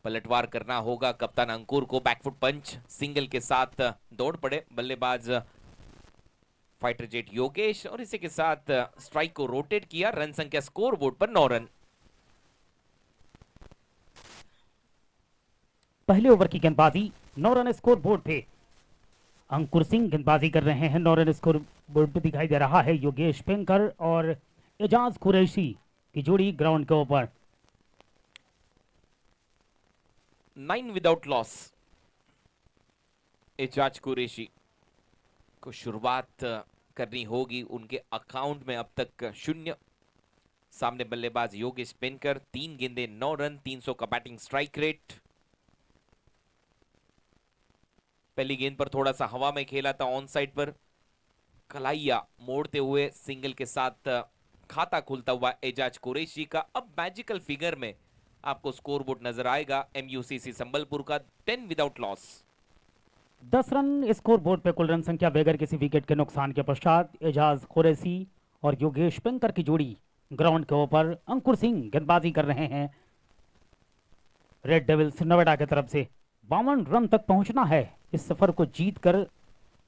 पलटवार करना होगा कप्तान अंकुर को। बैकफुट पंच सिंगल के साथ दौड़ पड़े बल्लेबाज फाइटर जेट योगेश और इसी के साथ स्ट्राइक को रोटेट किया। रन संख्या स्कोर बोर्ड पर 9 रन। पहले ओवर की गेंदबाजी 9 रन स्कोर बोर्ड पे। अंकुर सिंह गेंदबाजी कर रहे हैं। 9 रन स्कोर बोर्ड पे दिखाई दे रहा है योगेश पेनकर और एजाज कुरैशी की जोड़ी ग्राउंड के ऊपर। 9 विदाउट लॉस। एजाज कुरैशी को शुरुआत करनी होगी। उनके अकाउंट में अब तक 0। सामने बल्लेबाज योगेश पेनकर, 3 गेंदे 9 रन, 300 का बैटिंग स्ट्राइक रेट। पहली गेंद पर थोड़ा सा हवा में खेला था ऑन साइड पर। कलाइया मोड़ते हुए सिंगल के साथ खाता खुलता हुआ एजाज कुरैशी का। अब मैजिकल फिगर में आपको स्कोर बोर्ड नजर आएगा MUCC संबलपुर का 10 without loss. 10 run score board पे कुल रन संख्या बगैर किसी विकेट के नुकसान के पश्चात एजाज कुरैशी और योगेश पेनकर की जोड़ी ग्राउंड के ऊपर। अंकुर सिंह गेंदबाजी कर रहे हैं रेड डेविल्स नोएडा की तरफ से। 52 रन तक पहुंचना है इस सफर को जीतकर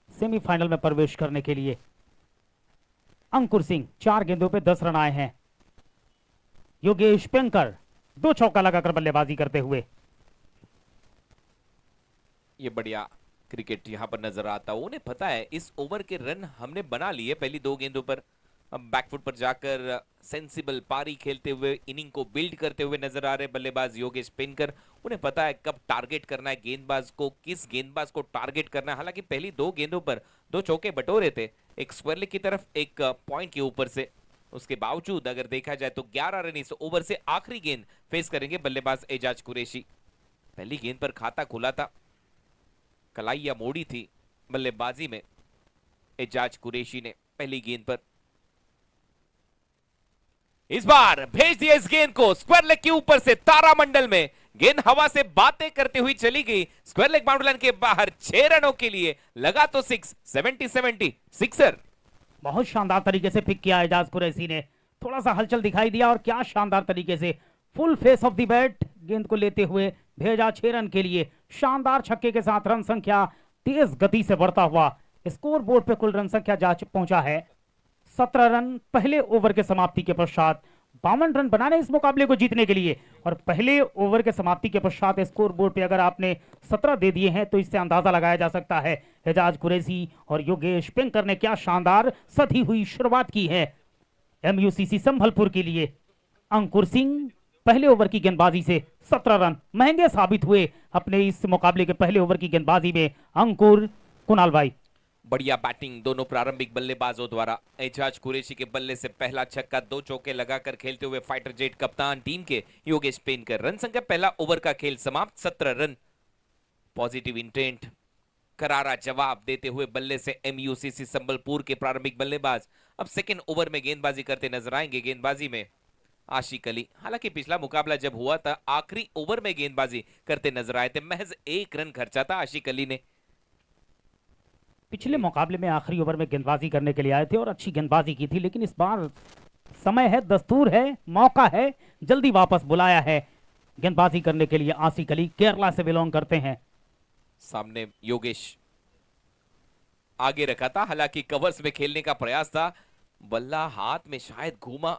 सेमीफाइनल में प्रवेश करने के लिए। अंकुर सिंह 4 गेंदों पे 10 रन आए हैं। योगेश पेनकर 2 चौका लगाकर बल्लेबाजी करते हुए। ये बढ़िया क्रिकेट यहां पर नजर आता है। उन्हें पता है इस ओवर के रन हमने बना लिए पहली 2 गेंदों पर, बैकफुट पर जाकर सेंसिबल पारी खेलते हुए इनिंग को बिल्ड करते हुए नजर आ रहे बल्लेबाज योगेश पेनकर। उन्हें पता है कब टारगेट करना है गेंदबाज को, किस गेंदबाज को टारगेट करना है। हालांकि पहली 2 गेंदों पर 2 चौके बटोरे थे, एक स्क्वायर लेग की तरफ, एक पॉइंट के ऊपर से। उसके बावजूद अगर देखा जाए तो 11 रन इस ओवर से आखिरी गेंद फेस करेंगे बल्लेबाज एजाज कुरैशी। पहली गेंद पर खाता खुला था, कलाइया मोड़ी थी बल्लेबाजी में एजाज कुरैशी ने पहली गेंद पर। इस बार भेज दिया इस गेंद को स्क्वायर लेग के ऊपर से तारामंडल में। गेंद हवा से बातें करते हुई चली गई स्क्वायर लेग बाउंड्री लाइन के बाहर। 6 रनों के लिए लगा तो 6, 70-70 सिक्सर। बहुत शानदार तरीके से पिक किया एजाज कुरैशी ने, थोड़ा सा हलचल दिखाई दिया और क्या शानदार तरीके से full face of the bat गेंद को लेते हुए भेजा 6 रन के लिए। शानदार छक्के के साथ रन संख्या तेज गति से बढ़ता हुआ स्कोर बोर्ड पे कुल रन संख्या जा पहुंचा है 17 रन पहले ओवर के समाप्ति के पश्चात। 52 रन बनाने इस मुकाबले को जीतने के लिए, और पहले ओवर के समाप्ति के पश्चात स्कोर बोर्ड पे अगर आपने 17 दे दिए हैं तो इससे अंदाजा लगाया जा सकता है एजाज कुरैशी और योगेश पेंकर ने क्या शानदार सधी हुई शुरुआत की है एमयूसीसी संभलपुर के लिए। अंकुर सिंह पहले ओवर की गेंदबाजी से 17 रन महंगे साबित हुए अपने इस मुकाबले के पहले ओवर की गेंदबाजी में। अंकुर, कुणाल भाई। बढ़िया बैटिंग दोनों प्रारंभिक बल्लेबाजों द्वारा। एजाज कुरैशी के बल्ले से पहला छक्का, 2 चौके लगाकर खेलते हुए फाइटर जेट कप्तान टीम के योगेश पेनकर। रन संख्या पहला ओवर का खेल समाप्त, 17 रन। पॉजिटिव इंटेंट, करारा जवाब देते हुए बल्ले से एमयूसीसी संबलपुर के प्रारंभिक बल्लेबाज अब सेकेंड ओवर में गेंदबाजी करते नजर आएंगे। गेंदबाजी में आशिक अली। हालांकि पिछला मुकाबला जब हुआ था आखिरी ओवर में गेंदबाजी करते नजर आए थे, महज 1 रन खर्चा था आशिक अली ने। पिछले मुकाबले में आखिरी ओवर में गेंदबाजी करने के लिए आए थे और अच्छी गेंदबाजी की थी, लेकिन इस बार समय है, दस्तूर है, मौका है, जल्दी वापस बुलाया है गेंदबाजी करने के लिए। आसिक अली केरला से बिलोंग करते हैं। सामने योगेश आगे रखा था, हालांकि कवर्स में खेलने का प्रयास था, बल्ला हाथ में शायद घूमा,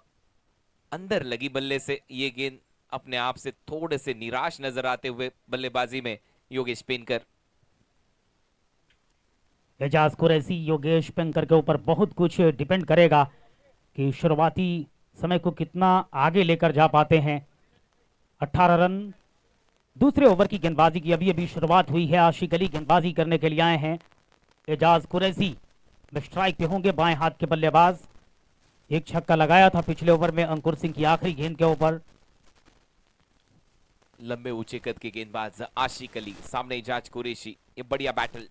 अंदर लगी बल्ले से। ये गेंद अपने आप से थोड़े से निराश नजर आते हुए बल्लेबाजी में योगेश पेनकर। एजाज कुरैशी योगेश पेंकर के ऊपर बहुत कुछ डिपेंड करेगा कि शुरुआती समय को कितना आगे लेकर जा पाते हैं। 18 रन दूसरे ओवर की गेंदबाजी की अभी अभी शुरुआत हुई है। आशिक अली गेंदबाजी करने के लिए आए हैं। एजाज कुरैशी स्ट्राइक पे होंगे, बाएं हाथ के बल्लेबाज। एक छक्का लगाया था पिछले ओवर में अंकुर सिंह की आखिरी गेंद के ऊपर। लंबे ऊंचे कद के गेंदबाज आशिक अली, सामने एजाज कुरैशी। ये बढ़िया बैटल,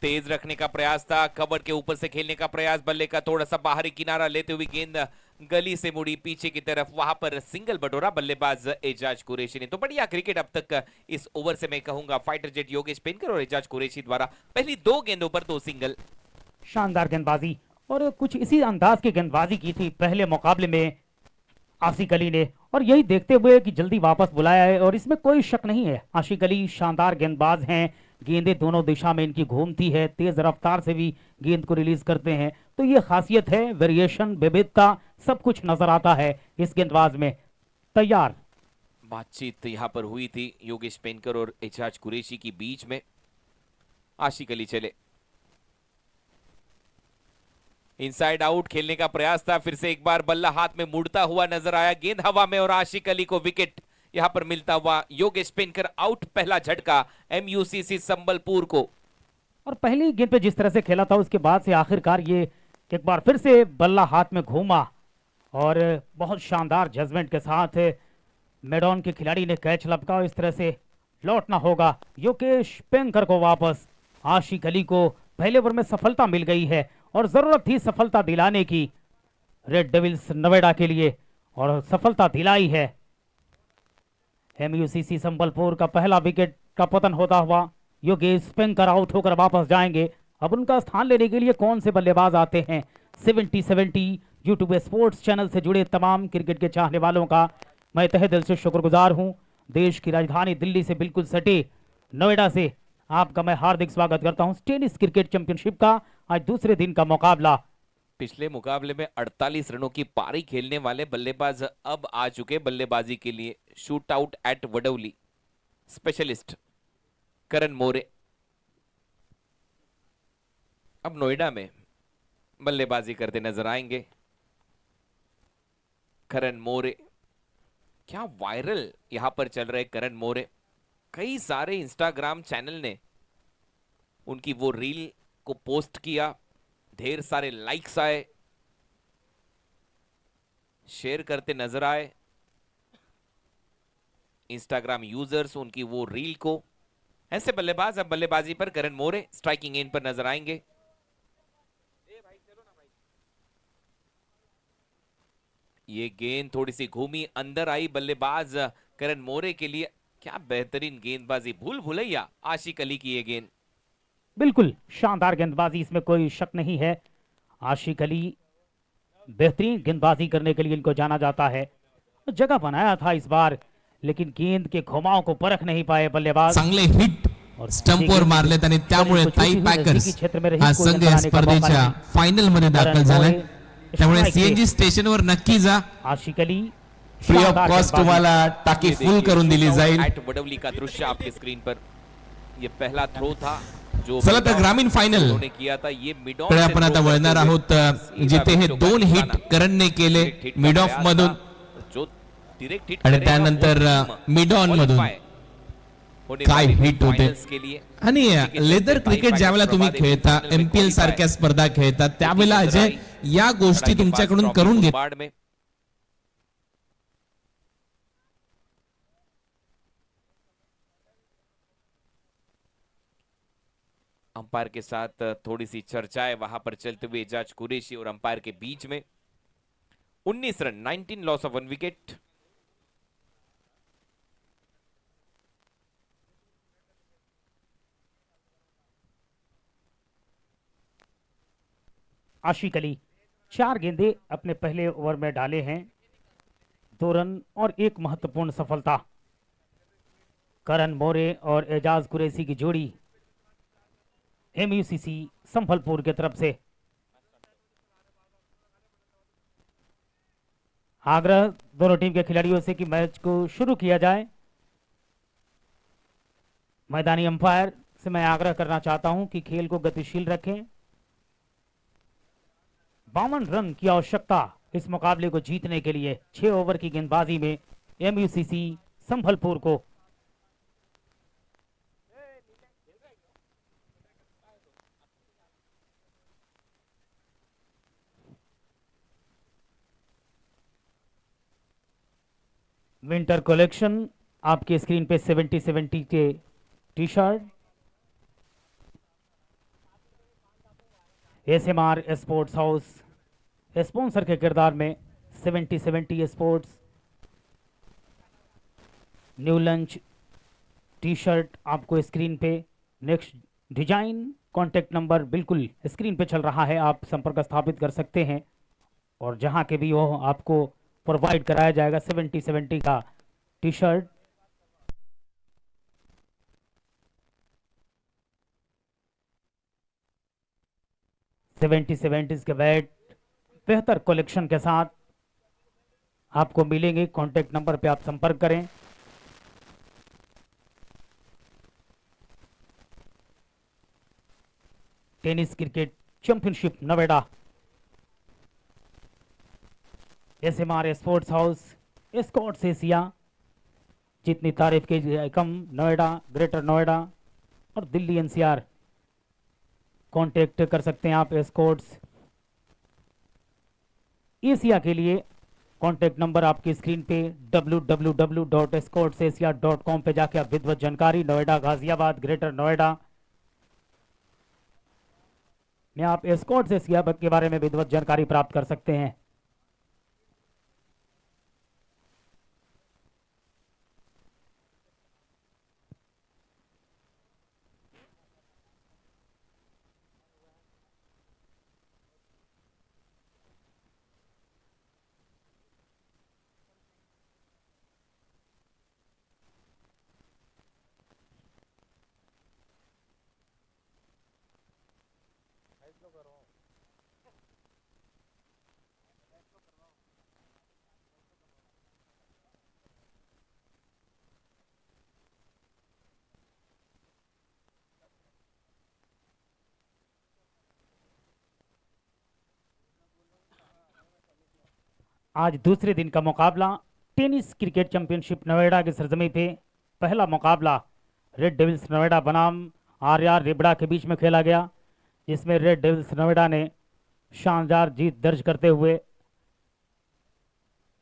तेज रखने का प्रयास था, कवर के ऊपर से खेलने का प्रयास, बल्ले का थोड़ा सा बाहरी किनारा लेते हुए गेंद गली से मुड़ी पीछे की तरफ, वहां पर सिंगल बटोरा बल्लेबाज एजाज कुरैशी ने। तो बढ़िया क्रिकेट अब तक इस ओवर से मैं कहूंगा फाइटर जेट योगेश पेनकर और एजाज कुरैशी द्वारा पहली 2 गेंदों पर 2 सिंगल। शानदार गेंदबाजी और कुछ इसी अंदाज की गेंदबाजी की थी पहले मुकाबले में आशिक अली ने, और यही देखते हुए कि जल्दी वापस बुलाया है। और इसमें कोई शक नहीं है, आशिक अली शानदार गेंदबाज हैं, गेंदें दोनों दिशा में इनकी घूमती है, तेज रफ्तार से भी गेंद को रिलीज करते हैं। तो ये खासियत है, वेरिएशन, विविधता सब कुछ नजर आता है इस गेंदबाज में। तैयार बातचीत यहां पर हुई थी योगेश पेनकर और एजाज कुरैशी की बीच में। आशिक अली चले, इनसाइड आउट खेलने का प्रयास था, फिर से एक बार बल्ला हाथ में मुड़ता हुआ नजर आया, गेंद हवा में और आशिक अली को विकेट यहां पर मिलता हुआ। योगेश पेनकर आउट, पहला झटका एमयूसीसी संबलपुर को। और पहली गेंद पे जिस तरह से खेला था उसके बाद से आखिरकार ये एक बार फिर से बल्ला हाथ में घूमा और बहुत शानदार जजमेंट के साथ मैडॉन के खिलाड़ी ने कैच लपका। इस तरह से लौटना होगा योगेश पेनकर को वापस। आशिक अली को पहले ओवर में सफलता मिल गई है और जरूरत थी सफलता दिलाने की रेड डेविल्स नोएडा के लिए, और सफलता दिलाई है। एमयूसीसी संबलपुर का पहला विकेट का पतन होता हुआ योगेश पेनकर आउट होकर वापस जाएंगे। अब उनका स्थान लेने के लिए कौन से बल्लेबाज आते हैं? 70-70 यूट्यूब स्पोर्ट्स चैनल से जुड़े तमाम क्रिकेट के चाहने वालों का मैं तहे दिल से शुक्रगुजार हूं। देश की राजधानी दिल्ली से बिल्कुल सटे नोएडा से आपका मैं हार्दिक स्वागत करता हूं। टेनिस क्रिकेट चैंपियनशिप का आज दूसरे दिन का मुकाबला। पिछले मुकाबले में 48 रनों की पारी खेलने वाले बल्लेबाज अब आ चुके बल्लेबाजी के लिए। शूट आउट एट वडौली, स्पेशलिस्ट करण मोरे अब नोएडा में बल्लेबाजी करते नजर आएंगे। करण मोरे, क्या वायरल यहां पर चल रहे करण मोरे। कई सारे इंस्टाग्राम चैनल ने उनकी वो रील को पोस्ट किया, ढेर सारे लाइक्स आए, शेयर करते नजर आए इंस्टाग्राम यूजर्स उनकी वो रील को। ऐसे बल्लेबाज अब बल्लेबाजी पर करण मोरे स्ट्राइकिंग एंड पर नजर आएंगे। ये गेंद थोड़ी सी घूमी, अंदर आई बल्लेबाज करण मोरे के लिए। क्या बेहतरीन गेंदबाजी, भूल भुलैया आशिक अली की ये गेंद। बिल्कुल शानदार गेंदबाजी, इसमें कोई शक नहीं है। आशिक अली बेहतरीन गेंदबाजी करने के लिए इनको जाना जाता है। जगह बनाया था इस बार, लेकिन गेंद के घुमाव को परख नहीं पाए बल्लेबाज। चांगले हिट और स्टंपवर मारलेत आणि त्यामुळे ताई पॅकर्स हा संघ या स्पर्धेच्या फायनल मध्ये दाखल झालाय। त्यामुळे सीएनजी स्टेशनवर नक्की जा, आशिक अली फ्री ऑफ कॉस्ट तुम्हाला टाकी ये फुल देखिए, करून दिली shootout जाईल। at वडवली का दृश्य आपके स्क्रीन पर। ये पहला थ्रो था जो चला तर ग्रामीण फायनल उन्होंने किया था। ये मिड ऑन कडे से आपण throw आता करते वळणार हुए आहोत, जिथे हे 2 हिट करणने केले direct hit का मिड ऑफ प्रयास मधून था। जो direct hit आणि करेगा त्यानंतर वो team मिड ऑन मधून qualify होने काय वाली है हिट होते। finals के लिए। आणि इसी के लेदर चलते क्रिकेट ताई ज्यावेळेला तुम्ही पाकिस्तान खेळता, final में एमपीएल qualify सारख्या स्पर्धा खेळता, त्यावेळेला अजय या गोष्टी लड़ाई के तुमच्याकडून पास करून trophy घेत कुंभाड़ में। अंपायर के साथ थोड़ी सी चर्चाएं वहां पर चलते हुए एजाज कुरैशी और अंपायर के बीच में। 19 रन, 19 लॉस ऑफ 1 विकेट। आशिक अली 4 गेंदे अपने पहले ओवर में डाले हैं, 2 रन और 1 महत्वपूर्ण सफलता। करण मोरे और एजाज कुरैशी की जोड़ी एमयूसीसी संभलपुर की तरफ से। आग्रह दोनों टीम के खिलाड़ियों से कि मैच को शुरू किया जाए। मैदानी अंपायर से मैं आग्रह करना चाहता हूं कि खेल को गतिशील रखें। 52 रन की आवश्यकता इस मुकाबले को जीतने के लिए 6 ओवर की गेंदबाजी में एमयूसीसी संभलपुर को। विंटर कलेक्शन आपके स्क्रीन पे 70-70 के T shirt, ASMR sports house sponsor के किरदार में 70-70 sports new lunch T shirt आपको स्क्रीन पे। नेक्स्ट डिजाइन, कॉन्टेक्ट नंबर बिल्कुल स्क्रीन पे चल रहा है, आप संपर्क स्थापित कर सकते हैं और जहां के भी हो आपको प्रोवाइड कराया जाएगा 70-70 का टी शर्ट। सेवेंटी के बैट बेहतर कलेक्शन के साथ आपको मिलेंगे। कॉन्टेक्ट नंबर पे आप संपर्क करें। Tennis cricket championship Noida, ASMR sports house, Escorts Asia, जितनी तारीफ की जाए कम। नोएडा, ग्रेटर नोएडा और दिल्ली एनसीआर कांटेक्ट कर सकते हैं आप एस्कॉर्ट्स एशिया के लिए। कांटेक्ट नंबर आपकी स्क्रीन पे www.escortsasia.com पे जाके आप विधिवत जानकारी नोएडा, गाजियाबाद, ग्रेटर नोएडा में आप एस्कॉर्ट्स एशिया के बारे में विधिवत जानकारी प्राप्त कर सकते हैं। आज दूसरे दिन का मुकाबला टेनिस क्रिकेट चैंपियनशिप नोएडा की सरजमी पे पहला मुकाबला रेड डेविल्स नोएडा बनाम आर रिबड़ा के बीच में खेला गया, जिसमें रेड डेविल्स नोएडा ने शानदार जीत दर्ज करते हुए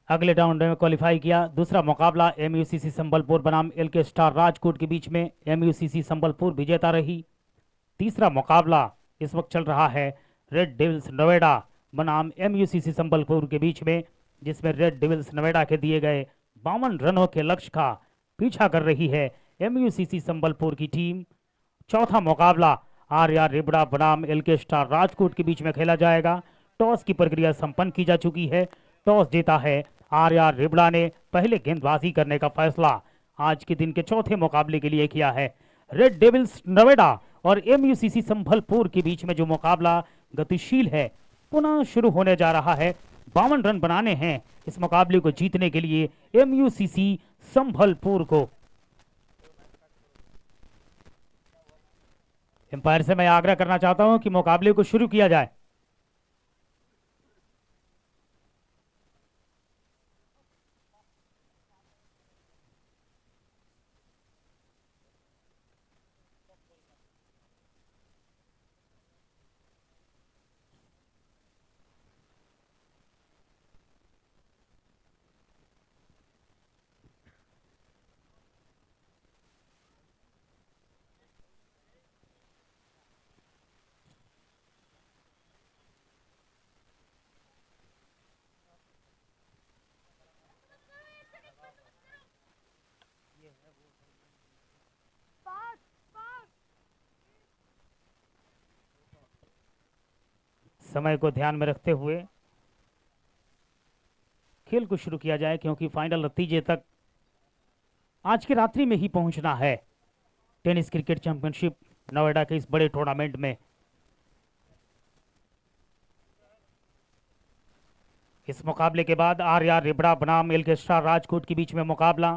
अगले राउंड में क्वालिफाई किया। दूसरा मुकाबला एमयूसीसी संबलपुर बनाम एलके स्टार राजकोट के बीच में एमयूसीसी संबलपुर विजेता रही। तीसरा मुकाबला इस वक्त चल रहा है रेड डेविल्स नोएडा बनाम एमयूसीसी संबलपुर के बीच में, जिसमें रेड डेविल्स नोएडा के दिए गए 52 रनों के लक्ष्य का पीछा कर रही है एमयूसीसी संबलपुर की टीम। चौथा मुकाबला आर रिबड़ा बनाम एलके स्टार राजकोट के बीच में खेला जाएगा। टॉस की प्रक्रिया संपन्न की जा चुकी है। टॉस जीता है आर रिबड़ा ने। पहले गेंदबाजी करने का फैसला आज के दिन के चौथे मुकाबले के लिए किया है। रेड डेविल्स नोएडा और एमयूसीसी संबलपुर के बीच में जो मुकाबला गतिशील है पुनः शुरू होने जा रहा है। 52 रन बनाने हैं इस मुकाबले को जीतने के लिए एमयूसीसी संबलपुर को। एम्पायर से मैं आग्रह करना चाहता हूं कि मुकाबले को शुरू किया जाए। समय को ध्यान में रखते हुए खेल को शुरू किया जाए, क्योंकि फाइनल नतीजे तक आज की रात्रि में ही पहुंचना है टेनिस क्रिकेट चैंपियनशिप नोएडा के इस बड़े टूर्नामेंट में। इस मुकाबले के बाद आर रिबड़ा बनाम एलके स्टार राजकोट के बीच में मुकाबला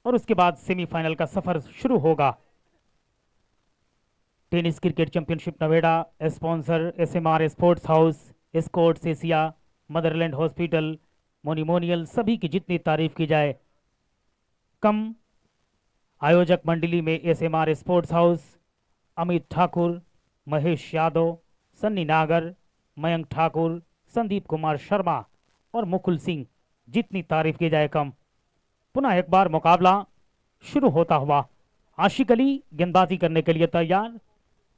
और उसके बाद सेमीफाइनल का सफर शुरू होगा। Tennis cricket championship Noida sponsor SMR sports house, Escorts Asia, motherland hospital, मोनिमोनियल, सभी की जितनी तारीफ की जाए कम। आयोजक मंडली में ASMR sports house, Amit Thakur, Mahesh Yadav, Sunny Nagar, Mayank Thakur, Sandeep Kumar Sharma और मुकुल सिंह, जितनी तारीफ की जाए कम। पुनः एक बार मुकाबला शुरू होता हुआ। आशिक अली गेंदबाजी करने के लिए तैयार।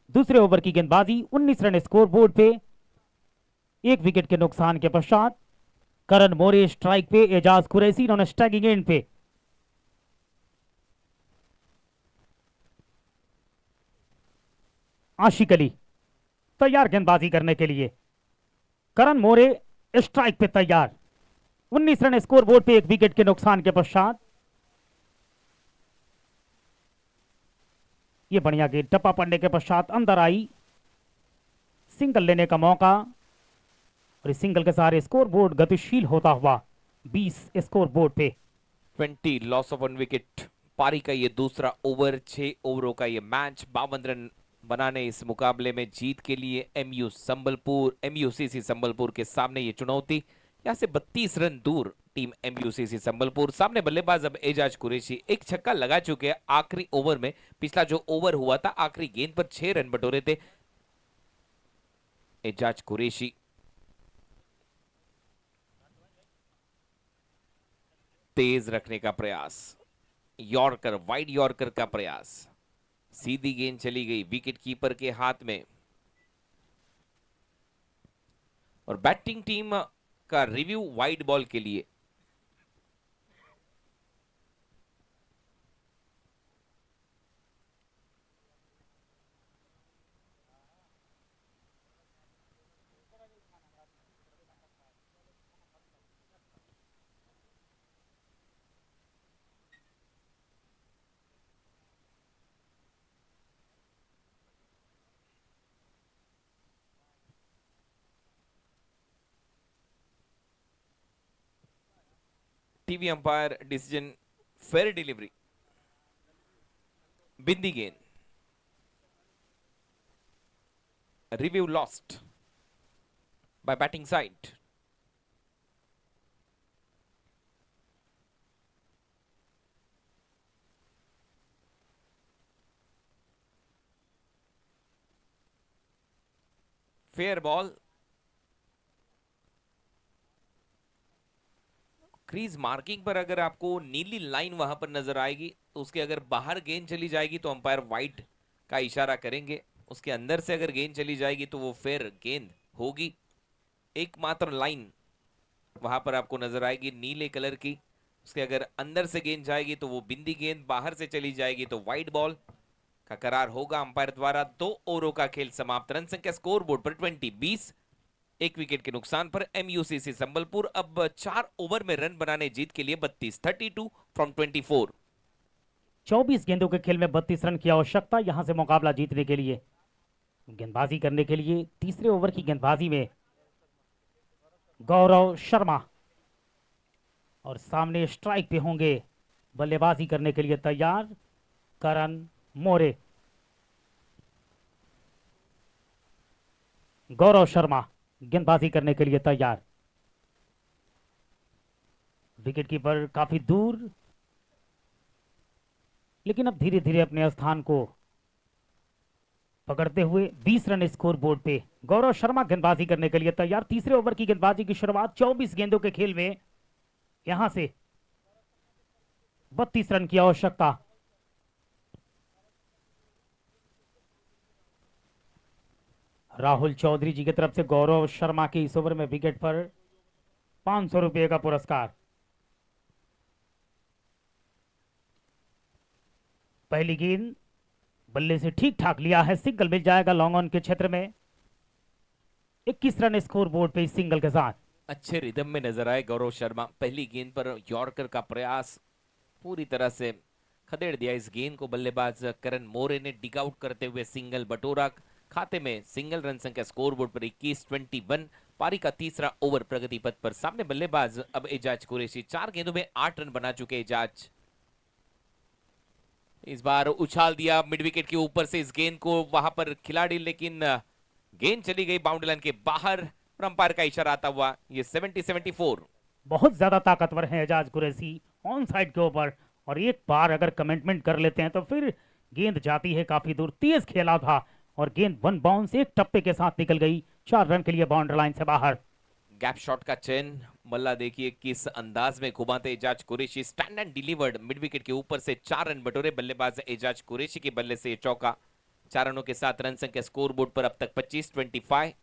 दूसरे ओवर की गेंदबाजी 19 रन स्कोर बोर्ड पे। एक विकेट के नुकसान के पश्चात करण मोरे स्ट्राइक पे, Ejaz Qureshi non striking end पे। आशिक अली तैयार गेंदबाजी करने के लिए। करण मोरे स्ट्राइक पे तैयार। 19 रन स्कोर बोर्ड पे एक विकेट के नुकसान के पश्चात ये बढ़िया गेंद टप्पा पड़ने के पश्चात अंदर आई। सिंगल लेने का मौका और इस सिंगल के सहारे स्कोर बोर्ड गतिशील होता हुआ 20 स्कोर बोर्ड पे। 20 लॉस ऑफ 1 विकेट पारी का ये दूसरा ओवर। 6 ओवरों का ये मैच। 52 रन बनाने इस मुकाबले में जीत के लिए एमयूसीसी संबलपुर के सामने ये चुनौती। यहां से 32 रन दूर टीम एमयूसीसी संबलपुर। सामने बल्लेबाज अब एजाज कुरैशी एक छक्का लगा चुके हैं आखिरी ओवर में। पिछला जो ओवर हुआ था आखिरी गेंद पर 6 रन बटोरे थे एजाज कुरैशी। तेज रखने का प्रयास, यॉर्कर, वाइड यॉर्कर का प्रयास। सीधी गेंद चली गई विकेट कीपर के हाथ में और बैटिंग टीम का रिव्यू वाइड बॉल के लिए। TV umpire decision fair delivery. बिंदी गेंद, review lost. by batting side. Fair ball. Crease marking पर अगर आपको नीली लाइन वहां पर नजर आएगी तो उसके अगर बाहर गेंद चली जाएगी तो अंपायर वाइड का इशारा करेंगे, उसके अंदर से अगर गेंद चली जाएगी तो वो फेयर गेंद होगी। एकमात्र लाइन वहां पर आपको नजर आएगी नीले कलर की, उसके अगर अंदर से गेंद जाएगी तो वो बिंदी गेंद, बाहर से चली जाएगी तो वाइड बॉल का करार होगा अंपायर द्वारा। 2 ओवरों का खेल समाप्त। रन संख्या स्कोर बोर्ड पर 20 एक विकेट के नुकसान पर MUCC संबलपुर अब 4 ओवर में रन बनाने जीत के लिए 32 फ्रॉम 24। 24 गेंदों के खेल में 32 रन की आवश्यकता यहां से मुकाबला जीतने के लिए। गेंदबाजी करने के लिए तीसरे ओवर की गेंदबाजी में गौरव शर्मा और सामने स्ट्राइक पे होंगे बल्लेबाजी करने के लिए तैयार करण मोरे। गौरव शर्मा गेंदबाजी करने के लिए तैयार। विकेट कीपर काफी दूर, लेकिन अब धीरे धीरे अपने स्थान को पकड़ते हुए 20 रन स्कोर बोर्ड पे गौरव शर्मा गेंदबाजी करने के लिए तैयार। तीसरे ओवर की गेंदबाजी की शुरुआत 24 गेंदों के खेल में यहां से 32 रन की आवश्यकता। राहुल चौधरी जी की तरफ से गौरव शर्मा के इस ओवर में विकेट पर 500 रुपए का पुरस्कार। पहली गेंद बल्ले से ठीक ठाक लिया है, सिंगल मिल जाएगा लॉन्ग ऑन के क्षेत्र में। 21 रन स्कोर बोर्ड पे इस सिंगल के साथ। अच्छे रिदम में नजर आए गौरव शर्मा। पहली गेंद पर यॉर्कर का प्रयास पूरी तरह से खदेड़ दिया इस गेंद को। बल्लेबाज करण मोरे ने डिग आउट करते हुए सिंगल बटोरा। खाते में सिंगल। रन संख्या स्कोर बोर्ड पर 21 पारी का तीसरा ओवर प्रगति पथ पर। सामने बल्लेबाज अब एजाज कुरैशी। 4 गेंदों में 8 रन बना चुके एजाज। इस बार उछाल दिया मिड विकेट के ऊपर से इस गेंद को वहां पर खिलाड़ी, लेकिन गेंद चली गई बाउंड्री लाइन के बाहर और अंपायर का इशारा आता हुआ ये 70-74। बहुत ज्यादा ताकतवर है एजाज कुरैशी ऑन साइड के ऊपर, और एक बार अगर कमिटमेंट कर लेते हैं तो फिर गेंद जाती है काफी दूर। तेज खेला था और गेंद 1 बाउंस एक टप्पे के साथ निकल गई 4 रन के लिए बाउंड्री लाइन से बाहर। गैप शॉट का चयन मल्ला देखिए किस अंदाज में घुमाते Ejaz Qureshi. Stand and delivered mid wicket के ऊपर से 4 रन बटोरे बल्लेबाज एजाज कुरैशी के बल्ले से चौका। 4 रनों के साथ रन संख्या स्कोर बोर्ड पर अब तक 25-25।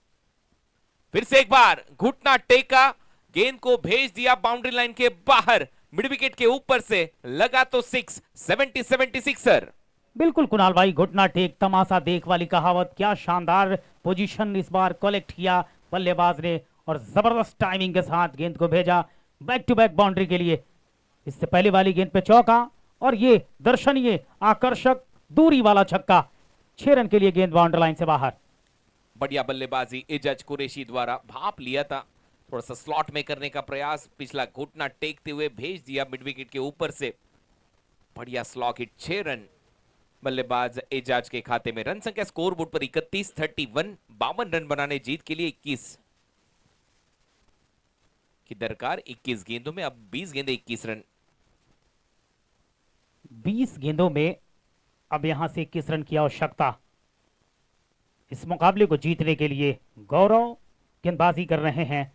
फिर से एक बार घुटना टेका, गेंद को भेज दिया बाउंड्री लाइन के बाहर। मिड विकेट के ऊपर से लगा तो 6, 70-76 सर। बिल्कुल कुणाल भाई, घुटना टेक तमाशा देख वाली कहावत। क्या शानदार पोजीशन इस बार कलेक्ट किया बल्लेबाज ने और जबरदस्त टाइमिंग के साथ गेंद को भेजा बैक टू बैक बाउंड्री के लिए। इससे पहले वाली गेंद पे चौका और ये दर्शनीय आकर्षक दूरी वाला छक्का। 6 रन के लिए गेंद बाउंड्री लाइन से बाहर। बढ़िया बल्लेबाजी एजाज कुरैशी द्वारा। भाप लिया था, थोड़ा सा स्लॉट में करने का प्रयास, पिछला घुटना टेकते हुए भेज दिया मिड विकेट के ऊपर से। बढ़िया स्लॉक हिट। 6 रन बल्लेबाज एजाज के खाते में। रन संख्या स्कोर बोर्ड पर 31-31। 52 रन बनाने जीत के लिए 21 की दरकार। 21 गेंदों में अब 20 गेंदे 21 रन। 20 गेंदों में अब यहां से 21 रन की आवश्यकता। इस मुकाबले को जीतने के लिए गौरव गेंदबाजी कर रहे हैं।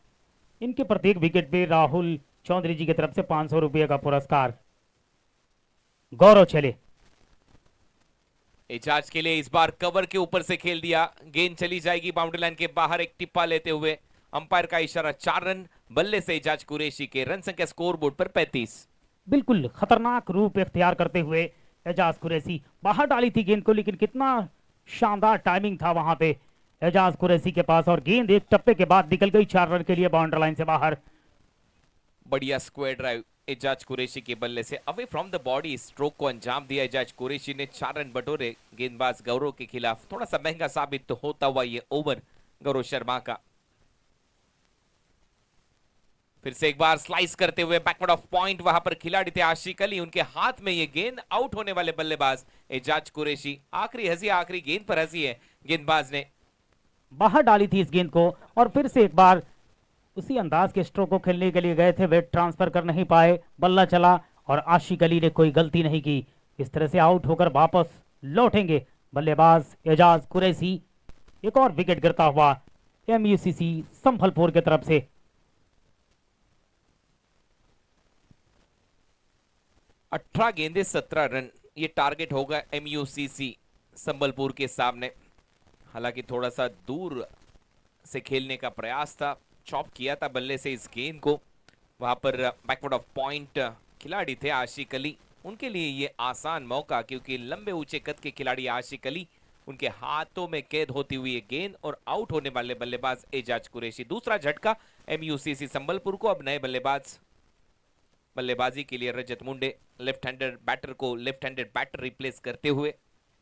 इनके प्रत्येक विकेट पे राहुल चौधरी जी की तरफ से 500 रुपये का पुरस्कार। गौरव चले। एजाज के लिए इस बार कवर के ऊपर से खेल दिया, गेंद चली जाएगी बाउंड्री लाइन के बाहर। एक टिप्पा लेते हुए अंपायर का इशारा। 4 रन बल्ले से एजाज कुरैशी के। रन संख्या स्कोर बोर्ड पर 35। बिल्कुल खतरनाक रूप इख्तियार करते हुए एजाज कुरैशी बाहर डाली थी गेंद को, लेकिन कितना शानदार टाइमिंग था वहां पे एजाज कुरैशी के पास और गेंद एक टप्पे के बाद निकल गई 4 रन के लिए बाउंड्री लाइन से बाहर। बढ़िया स्क्वायर ड्राइव एजाज कुरैशी के बल्ले से away from the body stroke को अंजाम दिया एजाज कुरैशी ने। 4 रन बटोरे गेंदबाज गौरव के खिलाफ। थोड़ा सा महंगा साबित तो होता हुआ ये ओवर गौरव शर्मा का। फिर से एक बार स्लाइस करते हुए बैकवर्ड ऑफ पॉइंट, वहां पर खिलाड़ी थे आशिक अली, उनके हाथ में ये गेंद। आउट होने वाले बल्लेबाज एजाज कुरैशी। आखिरी हंसी, आखिरी गेंद पर हंसी है गेंदबाज ने। बाहर डाली थी इस गेंद को और फिर से एक बार उसी अंदाज के स्ट्रोक को खेलने के लिए गए थे, वेट ट्रांसफर कर नहीं पाए, बल्ला चला और आशिक अली ने कोई गलती नहीं की। इस तरह से आउट होकर वापस लौटेंगे बल्लेबाज एजाज कुरैशी। एक और विकेट गिरता हुआ एमयूसीसी संभलपुर की तरफ से। 18 गेंदे 17 रन, ये टारगेट होगा एमयूसीसी संबलपुर के सामने। हालांकि थोड़ा सा दूर से खेलने का प्रयास था, चॉप किया था बल्ले से इस गेंद को। वहां पर बैकवर्ड ऑफ पॉइंट खिलाड़ी थे आशिक अली, उनके लिए ये आसान मौका, क्योंकि लंबे ऊंचे कद के खिलाड़ी आशिक अली, उनके हाथों में कैद होती हुई ये गेंद और आउट होने वाले बल्लेबाज एजाज कुरैशी। दूसरा झटका एमयूसीसी संबलपुर को। अब नए बल्लेबाज बल्लेबाजी के लिए रजत मुंडे, लेफ्ट हैंडर बैटर को लेफ्ट हैंडेड बैटर रिप्लेस करते हुए।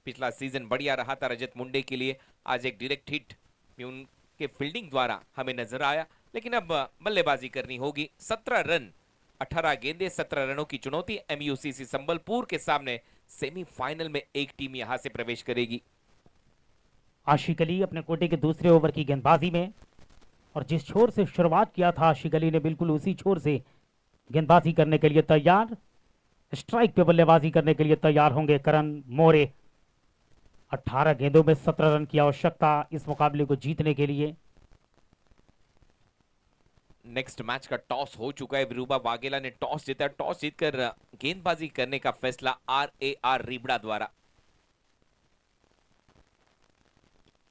पिछला सीजन बढ़िया रहा था रजत मुंडे के लिए, आज एक डायरेक्ट हिट भी उनके फील्डिंग द्वारा हमें नजर आया, लेकिन अब बल्लेबाजी करनी होगी। 17 रन 18 गेंदे 17 रनों की चुनौती एमयूसीसी संबलपुर के सामने। सेमीफाइनल में एक टीम यहां से प्रवेश करेगी। आशिक अली अपने कोटे के दूसरे ओवर की गेंदबाजी में, और जिस छोर से शुरुआत किया था आशिक अली ने, बिल्कुल उसी छोर से गेंदबाजी करने के लिए तैयार। स्ट्राइक पे बल्लेबाजी करने के लिए तैयार होंगे करण मोरे। 18 गेंदों में 17 रन की आवश्यकता इस मुकाबले को जीतने के लिए। नेक्स्ट मैच का टॉस हो चुका है, विरूबा वाघेला ने टॉस जीता। टॉस जीतकर गेंदबाजी करने का फैसला RAR रीबड़ा द्वारा।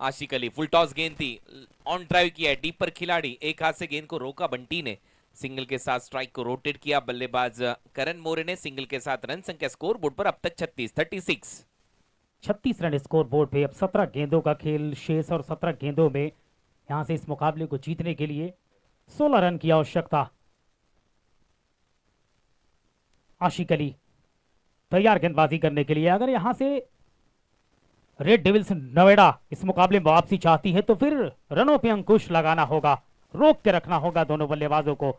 आशिक अली फुल टॉस गेंद थी, ऑन ड्राइव किया है, डीप पर खिलाड़ी, एक हाथ से गेंद को रोका बंटी ने, सिंगल के साथ स्ट्राइक को रोटेट किया। बल्लेबाज करण मोरे ने सिंगल के साथ रन संख्या स्कोर बोर्ड पर अब तक 36 रन स्कोर बोर्ड पे। अब 17 गेंदों का खेल शेष और 17 गेंदों में यहां से इस मुकाबले को जीतने के लिए 16 रन की आवश्यकता। आशिक अली तैयार गेंदबाजी करने के लिए। अगर यहां से रेड डेविल्स नोएडा इस मुकाबले में वापसी चाहती है तो फिर रनों पे अंकुश लगाना होगा, रोक के रखना होगा दोनों बल्लेबाजों को।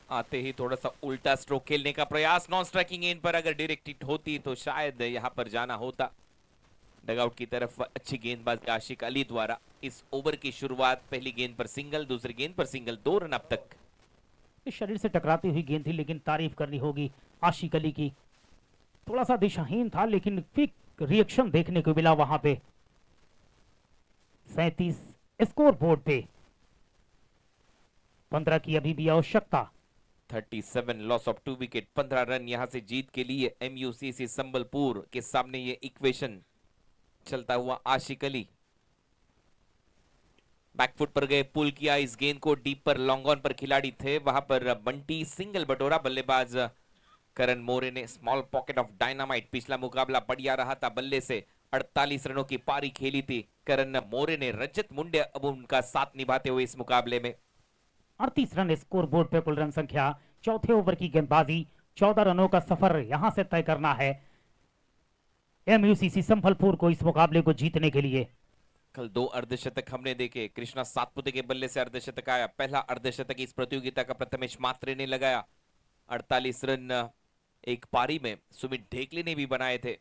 आते ही थोड़ा सा उल्टा स्ट्रोक खेलने का प्रयास, नॉन स्ट्राइकिंग एंड पर अगर डायरेक्ट हिट होती तो शायद यहां पर जाना होता डगआउट की तरफ। अच्छी गेंदबाजी आशिक अली द्वारा। इस ओवर की शुरुआत पहली गेंद पर सिंगल, दूसरी गेंद पर सिंगल, 2 रन अब तक। इस शरीर से टकराती हुई गेंद थी, लेकिन तारीफ करनी होगी आशिक अली की। थोड़ा सा दिशाहीन था लेकिन क्विक रिएक्शन देखने को मिला वहां पे। 37 स्कोर बोर्ड पे, 15 की अभी भी आवश्यकता। 37 लॉस ऑफ 2 विकेट, 15 रन यहां से जीत के लिए एमयूसीसी संबलपुर के सामने ये इक्वेशन चलता हुआ। आशिक अली बैकफुट पर गए, पुल किया इस गेंद को, डीप पर लॉन्ग ऑन पर खिलाड़ी थे, वहां पर बंटी सिंगल बटोरा। बल्लेबाज करण मोरे ने स्मॉल पॉकेट ऑफ डायनामाइट। पिछला मुकाबला बढ़िया रहा था, बल्ले से 48 रनों की पारी खेली थी करण मोरे ने। रजत मुंडे अब उनका साथ निभाते हुए इस मुकाबले में। 38 रन स्कोर बोर्ड पे कुल रन संख्या। चौथे ओवर की गेंदबाजी, 14 रनों का सफर यहां से तय करना है एमयूसीसी संभलपुर को इस मुकाबले को जीतने के लिए। कल 2 अर्धशतक हमने देखे, कृष्णा सातपुते के बल्ले से अर्धशतक आया। पहला अर्धशतक इस प्रतियोगिता का प्रथमेश मात्रे ने लगाया। 48 रन एक पारी में सुमित ढेकले ने भी बनाए थे।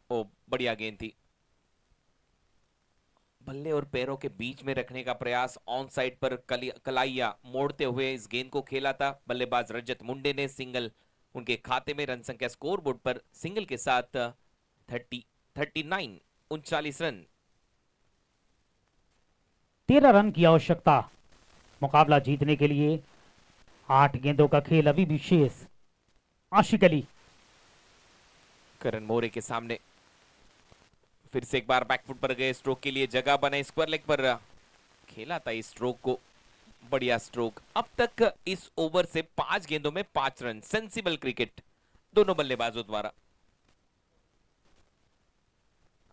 ओ बढ़िया गेंद थी, बल्ले और पैरों के बीच में रखने का प्रयास, ऑन साइड पर कलाइया मोड़ते हुए इस गेंद को खेला था। बल्लेबाज रजत मुंडे ने सिंगल उनके खाते में। रन संख्या स्कोर बोर्ड पर सिंगल के साथ 39 रन। 13 रन की आवश्यकता मुकाबला जीतने के लिए। 8 गेंदों का खेल अभी भी शेष। आशिक अली करण मोरे के सामने फिर से एक बार बैकफुट पर गए, स्ट्रोक के लिए जगह बनाई, स्क्वायर लेग पर खेला था इस स्ट्रोक को, बढ़िया स्ट्रोक। अब तक इस ओवर से 5 गेंदों में 5 रन, सेंसिबल क्रिकेट दोनों बल्लेबाजों द्वारा।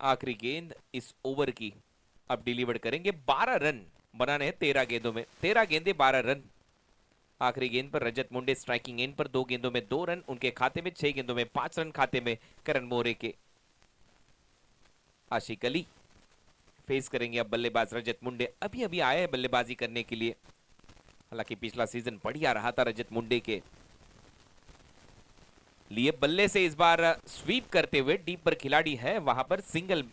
आखिरी गेंद इस ओवर की अब डिलीवर करेंगे। 12 रन बनाने हैं 13 गेंदों में, 13 गेंदे 12 रन। आखिरी गेंद पर रजत मुंडे स्ट्राइकिंग एंड पर 2 गेंदों में 2 रन उनके खाते में, 6 गेंदों में 5 रन खाते में करण मोरे के। आशिक अली फेस करेंगे अब बल्लेबाज रजत मुंडे, अभी अभी आए हैं बल्लेबाजी करने के लिए। हालांकि पिछला सीजन बढ़िया रहा था रजत मुंडे के लिए बल्ले से इस बार स्वीप करते हुए डीप पर खिलाड़ी है, वहां पर सिंगल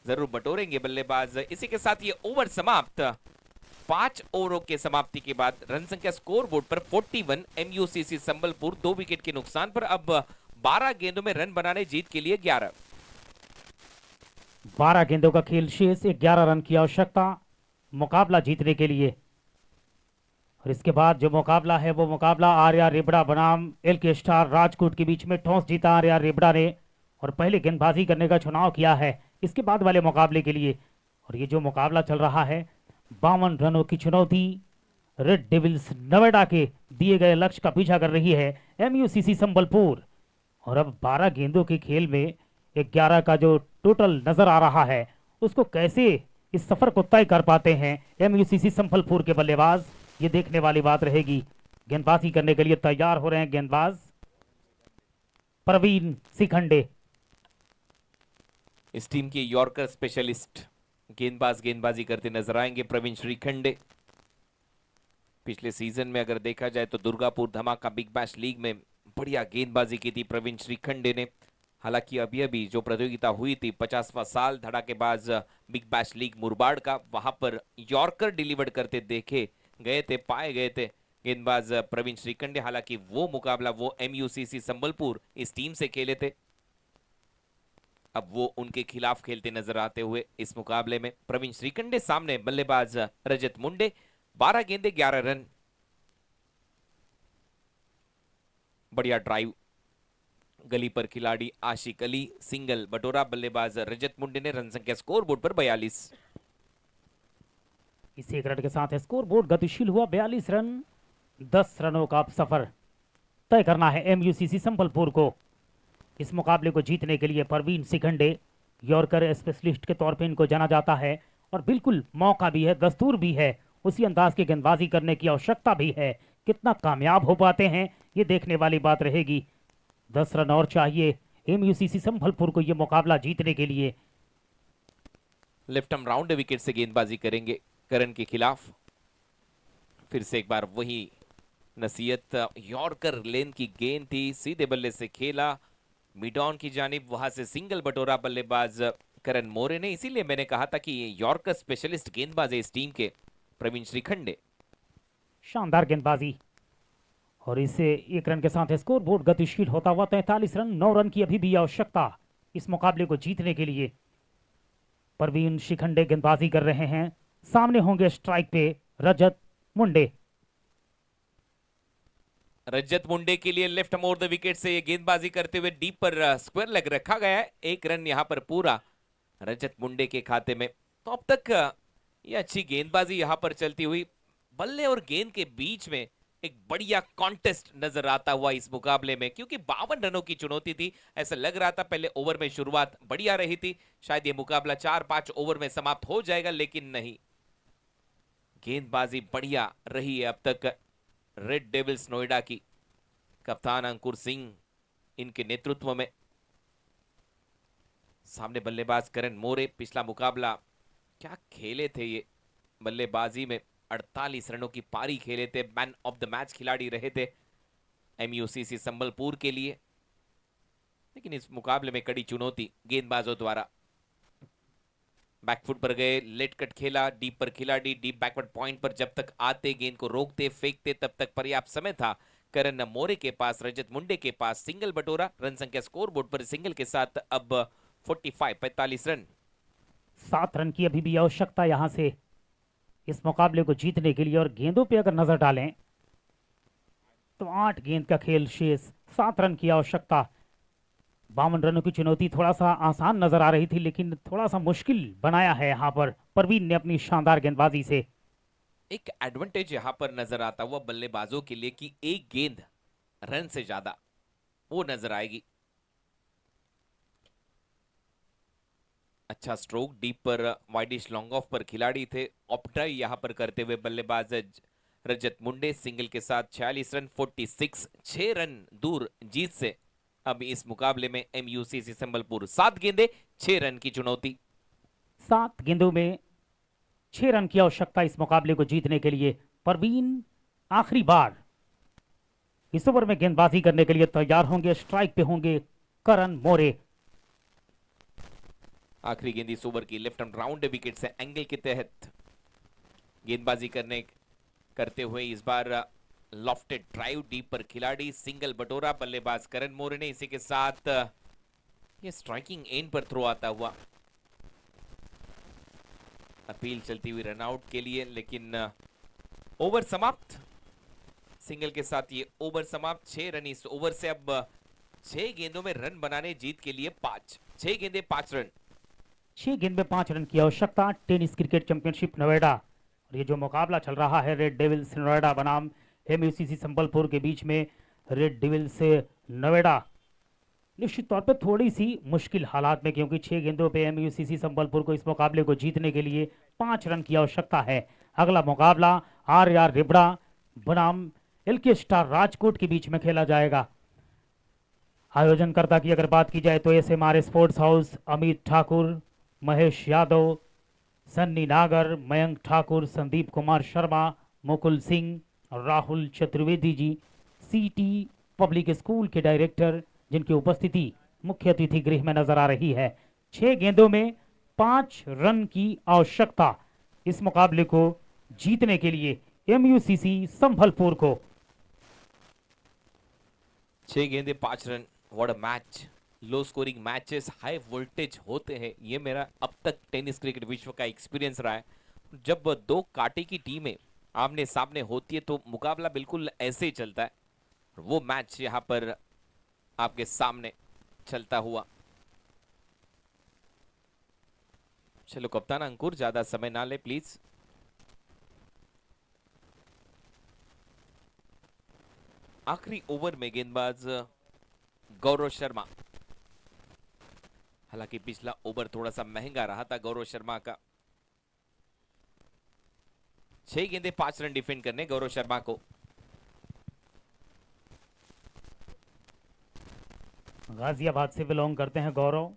जरूर बटोरेंगे बल्लेबाज। इसी के साथ ये ओवर समाप्त। 5 ओवरों के समाप्ति के बाद रन संख्या स्कोर बोर्ड पर 41, एमयूसीसी संबलपुर 2 विकेट के नुकसान पर अब 12 गेंदों में रन बनाने जीत के लिए 11। 12 गेंदों का खेल शेष, 11 रन की आवश्यकता मुकाबला जीतने के लिए। और इसके बाद जो मुकाबला है वो मुकाबला आर्या रेबड़ा बनाम एलके स्टार राजकोट के बीच में। टॉस जीता आर्या रेबड़ा ने और पहले गेंदबाजी करने का चुनाव किया है इसके बाद वाले मुकाबले के लिए। और ये जो मुकाबला चल रहा है, 52 रनों की चुनौती, रेड डेविल्स नोएडा के दिए गए लक्ष्य का पीछा कर रही है एमयूसीसी संबलपुर। और अब 12 गेंदों के खेल में 11 का जो टोटल नजर आ रहा है, उसको कैसे इस सफर को तय कर पाते हैं एमयूसीसी संबलपुर के बल्लेबाज, ये देखने वाली बात रहेगी। गेंदबाजी करने के लिए तैयार हो रहे हैं गेंदबाज प्रवीण शिखंडे। इस टीम के यॉर्कर स्पेशलिस्ट गेंदबाज गेंदबाजी करते नजर आएंगे प्रवीण श्रीखंडे। पिछले सीजन में अगर देखा जाए तो दुर्गापुर धमाका बिग बैश लीग में बढ़िया गेंदबाजी की थी प्रवीण श्रीखंडे ने। हालांकि अभी अभी जो प्रतियोगिता हुई थी 50वां साल धड़ाकेबाज बिग बैश लीग मुरबाड़ का, वहां पर यॉर्कर डिलीवर करते देखे गए थे, पाए गए थे गेंदबाज प्रवीण श्रीखंडे। हालांकि वो मुकाबला वो एमयूसीसी संबलपुर इस टीम से खेले थे, अब वो उनके खिलाफ खेलते नजर आते हुए इस मुकाबले में। प्रवीण श्रीखंडे सामने बल्लेबाज रजत मुंडे। 12 गेंदे 11 रन। बढ़िया ड्राइव, गली पर खिलाड़ी आशिक अली सिंगल बटोरा, बल्लेबाज रजत मुंडे ने। रन संख्या स्कोर बोर्ड पर 42। इस 1 रन के साथ स्कोर बोर्ड गतिशील हुआ। 42 रन, 10 रनों का सफर तय करना है एमयूसीसी संबलपुर को। इस मुकाबले को जीतने के लिए प्रवीण शिखंडे, यॉर्कर स्पेशलिस्ट के तौर पे इनको जाना जाता है और बिल्कुल मौका भी है, दस्तूर भी है, उसी अंदाज की गेंदबाजी करने की आवश्यकता भी है। कितना कामयाब हो पाते हैं ये देखने वाली बात रहेगी। 10 रन और चाहिए एमयूसीसी संबलपुर को ये मुकाबला जीतने के लिए। लेफ्ट आर्म राउंड विकेट से गेंदबाजी करेंगे करण के खिलाफ। फिर से एक बार वही नसीहत, यॉर्कर लेन की गेंद थी, सीधे बल्ले से खेला मिड ऑन की जानिब, वहां से सिंगल बटोरा बल्लेबाज करण मोरे ने। इसीलिए मैंने कहा था कि ये यॉर्कर स्पेशलिस्ट गेंदबाज है इस टीम के प्रवीण श्रीखंडे। शानदार गेंदबाजी और इसे 1 रन के साथ स्कोर बोर्ड गतिशील होता हुआ 43 रन। 9 रन की अभी भी आवश्यकता इस मुकाबले को जीतने के लिए। प्रवीण शिखंडे गेंदबाजी कर रहे हैं, सामने होंगे स्ट्राइक पे रजत मुंडे। रजत मुंडे के लिए लेफ्ट मोर द विकेट से ये गेंदबाजी करते हुए डीप पर स्क्वायर लेग रखा गया है। 1 रन यहां पर पूरा रजत मुंडे के खाते में। तो अब तक ये अच्छी गेंदबाजी यहां पर चलती हुई, बल्ले और गेंद के बीच में एक बढ़िया कॉन्टेस्ट नजर आता हुआ इस मुकाबले में, क्योंकि 52 रनों की चुनौती थी। ऐसा लग रहा था पहले ओवर में शुरुआत बढ़िया रही थी, शायद ये मुकाबला 4-5 ओवर में समाप्त हो जाएगा, लेकिन नहीं, गेंदबाजी बढ़िया रही है अब तक रेड डेविल्स नोएडा की। कप्तान अंकुर सिंह इनके नेतृत्व में। सामने बल्लेबाज करण मोरे। पिछला मुकाबला क्या खेले थे ये, बल्लेबाजी में 48 रनों की पारी खेले थे, मैन ऑफ द मैच खिलाड़ी रहे थे एमयूसीसी संबलपुर के लिए। लेकिन इस मुकाबले में कड़ी चुनौती गेंदबाजों द्वारा। बैकफुट पर गए, लेट कट खेला, डीप पर खिलाड़ी डीप बैकवर्ड पॉइंट पर जब तक आते गेंद को रोकते फेंकते तब तक पर्याप्त समय था करण मोरे के पास, रजत मुंडे के पास। सिंगल बटोरा, रन संख्या स्कोर बोर्ड पर सिंगल के साथ अब 45 रन। 7 रन की अभी भी आवश्यकता यहां से इस मुकाबले को जीतने के लिए। और गेंदों पे अगर नजर डालें तो 8 गेंद का खेल शेष, 7 रन की आवश्यकता। 52 रनों की चुनौती थोड़ा सा आसान नजर आ रही थी, लेकिन थोड़ा सा मुश्किल बनाया है यहां पर प्रवीण ने अपनी शानदार गेंदबाजी से। एक एडवांटेज यहां पर नजर आता हुआ बल्लेबाजों के लिए कि एक गेंद रन से ज्यादा वो नजर आएगी। अच्छा स्ट्रोक, डीप पर वाइडिश लॉन्ग ऑफ पर खिलाड़ी थे, ऑप्टाई यहां पर करते हुए बल्लेबाज रजत मुंडे। सिंगल के साथ 46 रन, 46, 6 रन दूर जीत से अब इस मुकाबले में एमयूसीसी संबलपुर। 7 गेंदे 6 रन की चुनौती। 7 गेंदों में 6 रन की आवश्यकता इस मुकाबले को जीतने के लिए। प्रवीण आखिरी बार इस ओवर में गेंदबाजी करने के लिए तैयार होंगे। स्ट्राइक पे होंगे करण मोरे। आखिरी गेंद इस ओवर की लेफ्ट आर्म राउंड विकेट से एंगल के तहत गेंदबाजी करते हुए इस बार लॉफ्टेड ड्राइव डीप पर खिलाड़ी सिंगल बटोरा। बल्लेबाज करण मोरे ने इसी के साथ ये स्ट्राइकिंग एंड पर थ्रो आता हुआ। अपील चलती हुई रनआउट के लिए, लेकिन ओवर समाप्त। सिंगल के साथ ये ओवर समाप्त। 6 रन इस ओवर से। अब 6 गेंदों में रन बनाने जीत के लिए 5। 6 गेंदे 5 रन। 6 गेंद में 5 रन की आवश्यकता। टेनिस क्रिकेट चैंपियनशिप नोएडा और ये जो मुकाबला चल रहा है रेड डेविल्स नोएडा बनाम एमयूसीसी संबलपुर के बीच में, रेड डेविल्स नोएडा निश्चित तौर पे थोड़ी सी मुश्किल हालात में, क्योंकि 6 गेंदों पे एमयूसीसी संबलपुर को इस मुकाबले को जीतने के लिए 5 रन की आवश्यकता है। अगला मुकाबला आर रिबड़ा बनाम एलके स्टार राजकोट के बीच में खेला जाएगा। आयोजनकर्ता की अगर बात की जाए तो ASMR sports house, Amit Thakur, Mahesh Yadav, Sunny Nagar, Mayank Thakur, Sandeep Kumar Sharma, Mukul Singh, Rahul Chaturvedi ji, सीटी पब्लिक स्कूल के डायरेक्टर, जिनकी उपस्थिति मुख्य अतिथि गृह में नजर आ रही है। 6 गेंदों में 5 रन की आवश्यकता इस मुकाबले को जीतने के लिए एमयूसीसी संभलपुर को। 6 गेंदे 5 run. What a match. Low scoring matches high voltage होते हैं। ये मेरा अब तक टेनिस क्रिकेट विश्व का एक्सपीरियंस रहा है। जब 2 कांटे की टीमें आमने सामने होती है तो मुकाबला बिल्कुल ऐसे ही चलता है। वो मैच यहां पर आपके सामने चलता हुआ। चलो कप्तान अंकुर, ज्यादा समय ना ले प्लीज। आखिरी ओवर में गेंदबाज गौरव शर्मा। हालांकि पिछला ओवर थोड़ा सा महंगा रहा था गौरव शर्मा का। 6 गेंदे 5 रन डिफेंड करने गौरव शर्मा को। गाजियाबाद से बिलोंग करते हैं गौरव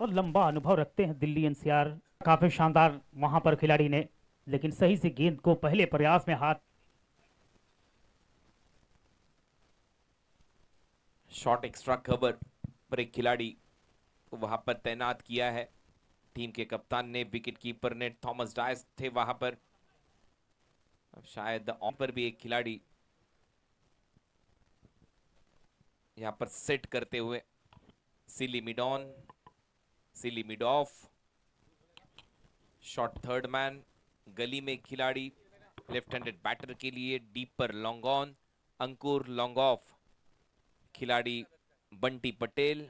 और लंबा अनुभव रखते हैं दिल्ली एनसीआर। काफी शानदार वहां पर खिलाड़ी ने, लेकिन सही से गेंद को पहले प्रयास में हाथ। शॉट एक्स्ट्रा कवर पर एक खिलाड़ी वहां पर तैनात किया है टीम के कप्तान ने। विकेट कीपर ने थॉमस डायस थे वहां पर। अब शायद ऑन पर भी एक खिलाड़ी यहां पर सेट करते हुए। सिली मिडॉन, सिली मिडॉफ, शॉट थर्ड मैन। गली में खिलाड़ी लेफ्ट हैंडेड बैटर के लिए डीप पर long on. Ankur long off. खिलाड़ी बंटी पटेल।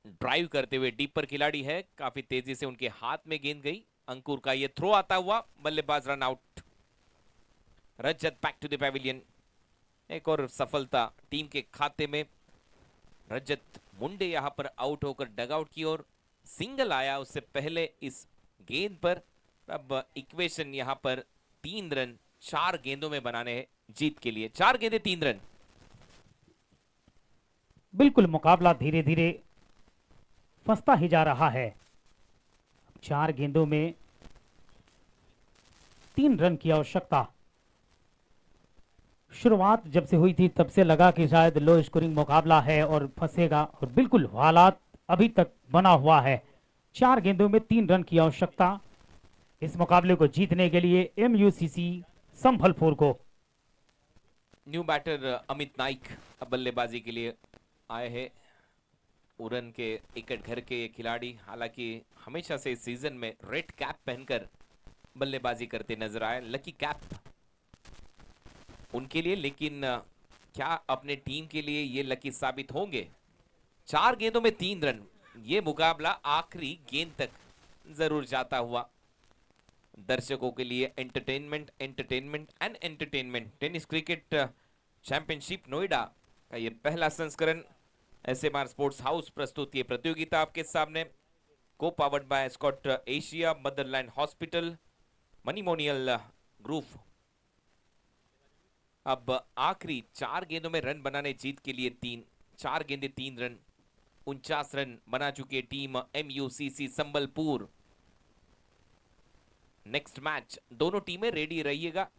ड्राइव करते हुए डीप पर खिलाड़ी है। काफी तेजी से उनके हाथ में गेंद गई। अंकुर का ये थ्रो आता हुआ। बल्लेबाज run out. Rajat back to the pavilion. एक और सफलता टीम के खाते में। रजत मुंडे यहां पर आउट होकर डगआउट की ओर। सिंगल आया उससे पहले इस गेंद पर। अब इक्वेशन यहां पर 3 रन 4 गेंदों में बनाने हैं जीत के लिए। 4 गेंदे 3 रन। बिल्कुल मुकाबला धीरे धीरे फंसता ही जा रहा है। 4 गेंदों में 3 रन की आवश्यकता। शुरुआत जब से हुई थी तब से लगा कि शायद लो स्कोरिंग मुकाबला है और फंसेगा, और बिल्कुल हालात अभी तक बना हुआ है। 4 गेंदों में 3 रन की आवश्यकता इस मुकाबले को जीतने के लिए एमयूसीसी संभलपुर को। न्यू बैटर अमित नाइक अब बल्लेबाजी के लिए आए हैं। उरन के इकट घर के ये खिलाड़ी हालांकि हमेशा से इस सीजन में रेड कैप पहनकर बल्लेबाजी करते नजर आए। लकी कैप उनके लिए, लेकिन क्या अपने टीम के लिए ये लकी साबित होंगे? 4 गेंदों में 3 रन। ये मुकाबला आखिरी गेंद तक जरूर जाता हुआ। दर्शकों के लिए entertainment, entertainment and entertainment. Tennis cricket championship Noida का ये पहला संस्करण एसएमआर स्पोर्ट्स हाउस प्रस्तुत ये प्रतियोगिता आपके सामने। Co powered by Scott Asia, motherland hospital, मनीमोनियल ग्रुप। अब आखिरी 4 गेंदों में रन बनाने जीत के लिए 4 गेंदे 3 रन। 49 रन बना चुकी है टीम एमयूसीसी संबलपुर। नेक्स्ट मैच दोनों टीमें रेडी रहिएगा।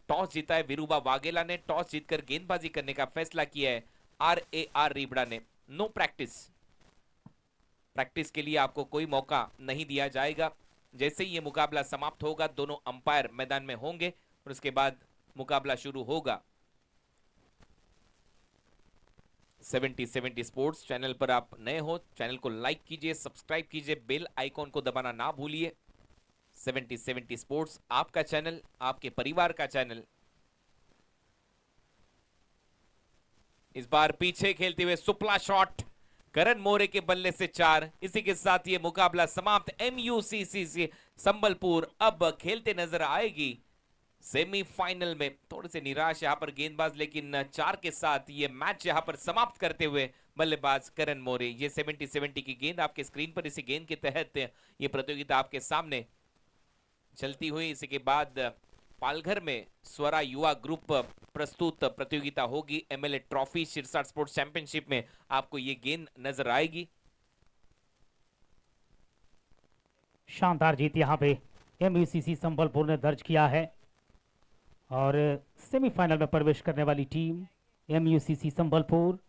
टॉस जीता है विरुबा वाघेला ने, टॉस जीतकर गेंदबाजी करने का फैसला किया है RAR रिबड़ा ने। नो प्रैक्टिस के लिए आपको कोई मौका नहीं दिया जाएगा। जैसे ही ये मुकाबला समाप्त होगा दोनों अंपायर मैदान में होंगे और उसके बाद मुकाबला शुरू होगा। 70 स्पोर्ट्स चैनल पर आप नए हो, चैनल को लाइक कीजिए, सब्सक्राइब कीजिए, बेल आइकॉन को दबाना ना भूलिए। 70 स्पोर्ट्स आपका चैनल, आपके परिवार का चैनल। इस बार पीछे खेलते हुए सुपला शॉट, करण मोरे के बल्ले से 4। इसी के साथ ये मुकाबला समाप्त। MUCC संबलपुर अब खेलते नजर आएगी सेमीफाइनल में। थोड़े से निराश यहां पर गेंदबाज, लेकिन 4 के साथ ये मैच यहां पर समाप्त करते हुए बल्लेबाज करण मोरे। ये 70 की गेंद आपके स्क्रीन पर, इसी गेंद के तहत ये प्रतियोगिता आपके सामने चलती हुई। इसी के बाद पालघर में स्वरा युवा ग्रुप प्रस्तुत प्रतियोगिता होगी MLA trophy Sirsa sports championship में आपको ये गेंद नजर आएगी। शानदार जीत यहाँ पे MUCC संबलपुर ने दर्ज किया है और सेमीफाइनल में प्रवेश करने वाली टीम MUCC संबलपुर।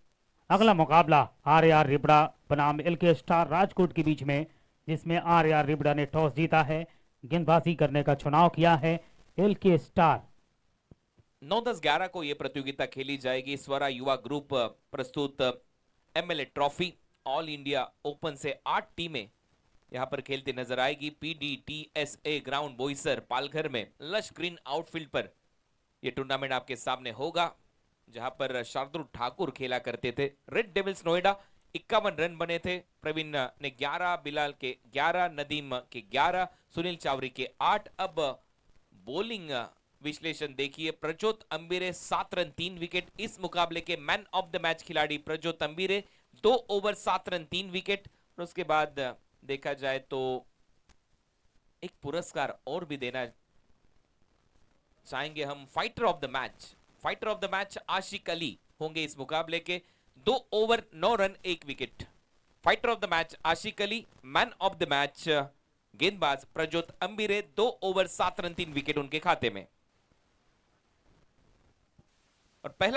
अगला मुकाबला RAR रिबड़ा बनाम LK स्टार राजकोट के बीच में, जिसमें RAR रिबड़ा ने टॉस जीता है, गेंदबाजी करने का चुनाव किया है LK स्टार। 9-10-11 को यह प्रतियोगिता खेली जाएगी। स्वरा युवा ग्रुप प्रस्तुत MLA trophy all India open से 8 टीमें यहां पर खेलते नजर आएगी। PDTSA ग्राउंड बोईसर पालघर में लश ग्रीन आउटफील्ड पर यह टूर्नामेंट आपके सामने होगा, जहां पर शार्दुल ठाकुर खेला करते थे। रेड डेविल्स नोएडा 51 रन बने थे। प्रवीण ने 11, बिलाल के 11, नदीम के 11, सुनील चावरी के 8। अब बॉलिंग विश्लेषण देखिए। Prajyot Ambire 7 run 3 wicket. इस मुकाबले के मैन ऑफ द मैच खिलाड़ी Prajyot Ambire, 2 over 7 run 3 wicket. और उसके बाद देखा जाए तो एक पुरस्कार और भी देना चाहेंगे हम। Fighter of the match Ashiq Ali होंगे इस मुकाबले के, 2 over 9 run 1 wicket. Fighter of the match Ashiq Ali, man of the match गेंदबाज Prajyot Ambire, 2 over 7 run 3 wicket उनके खाते में। और पहला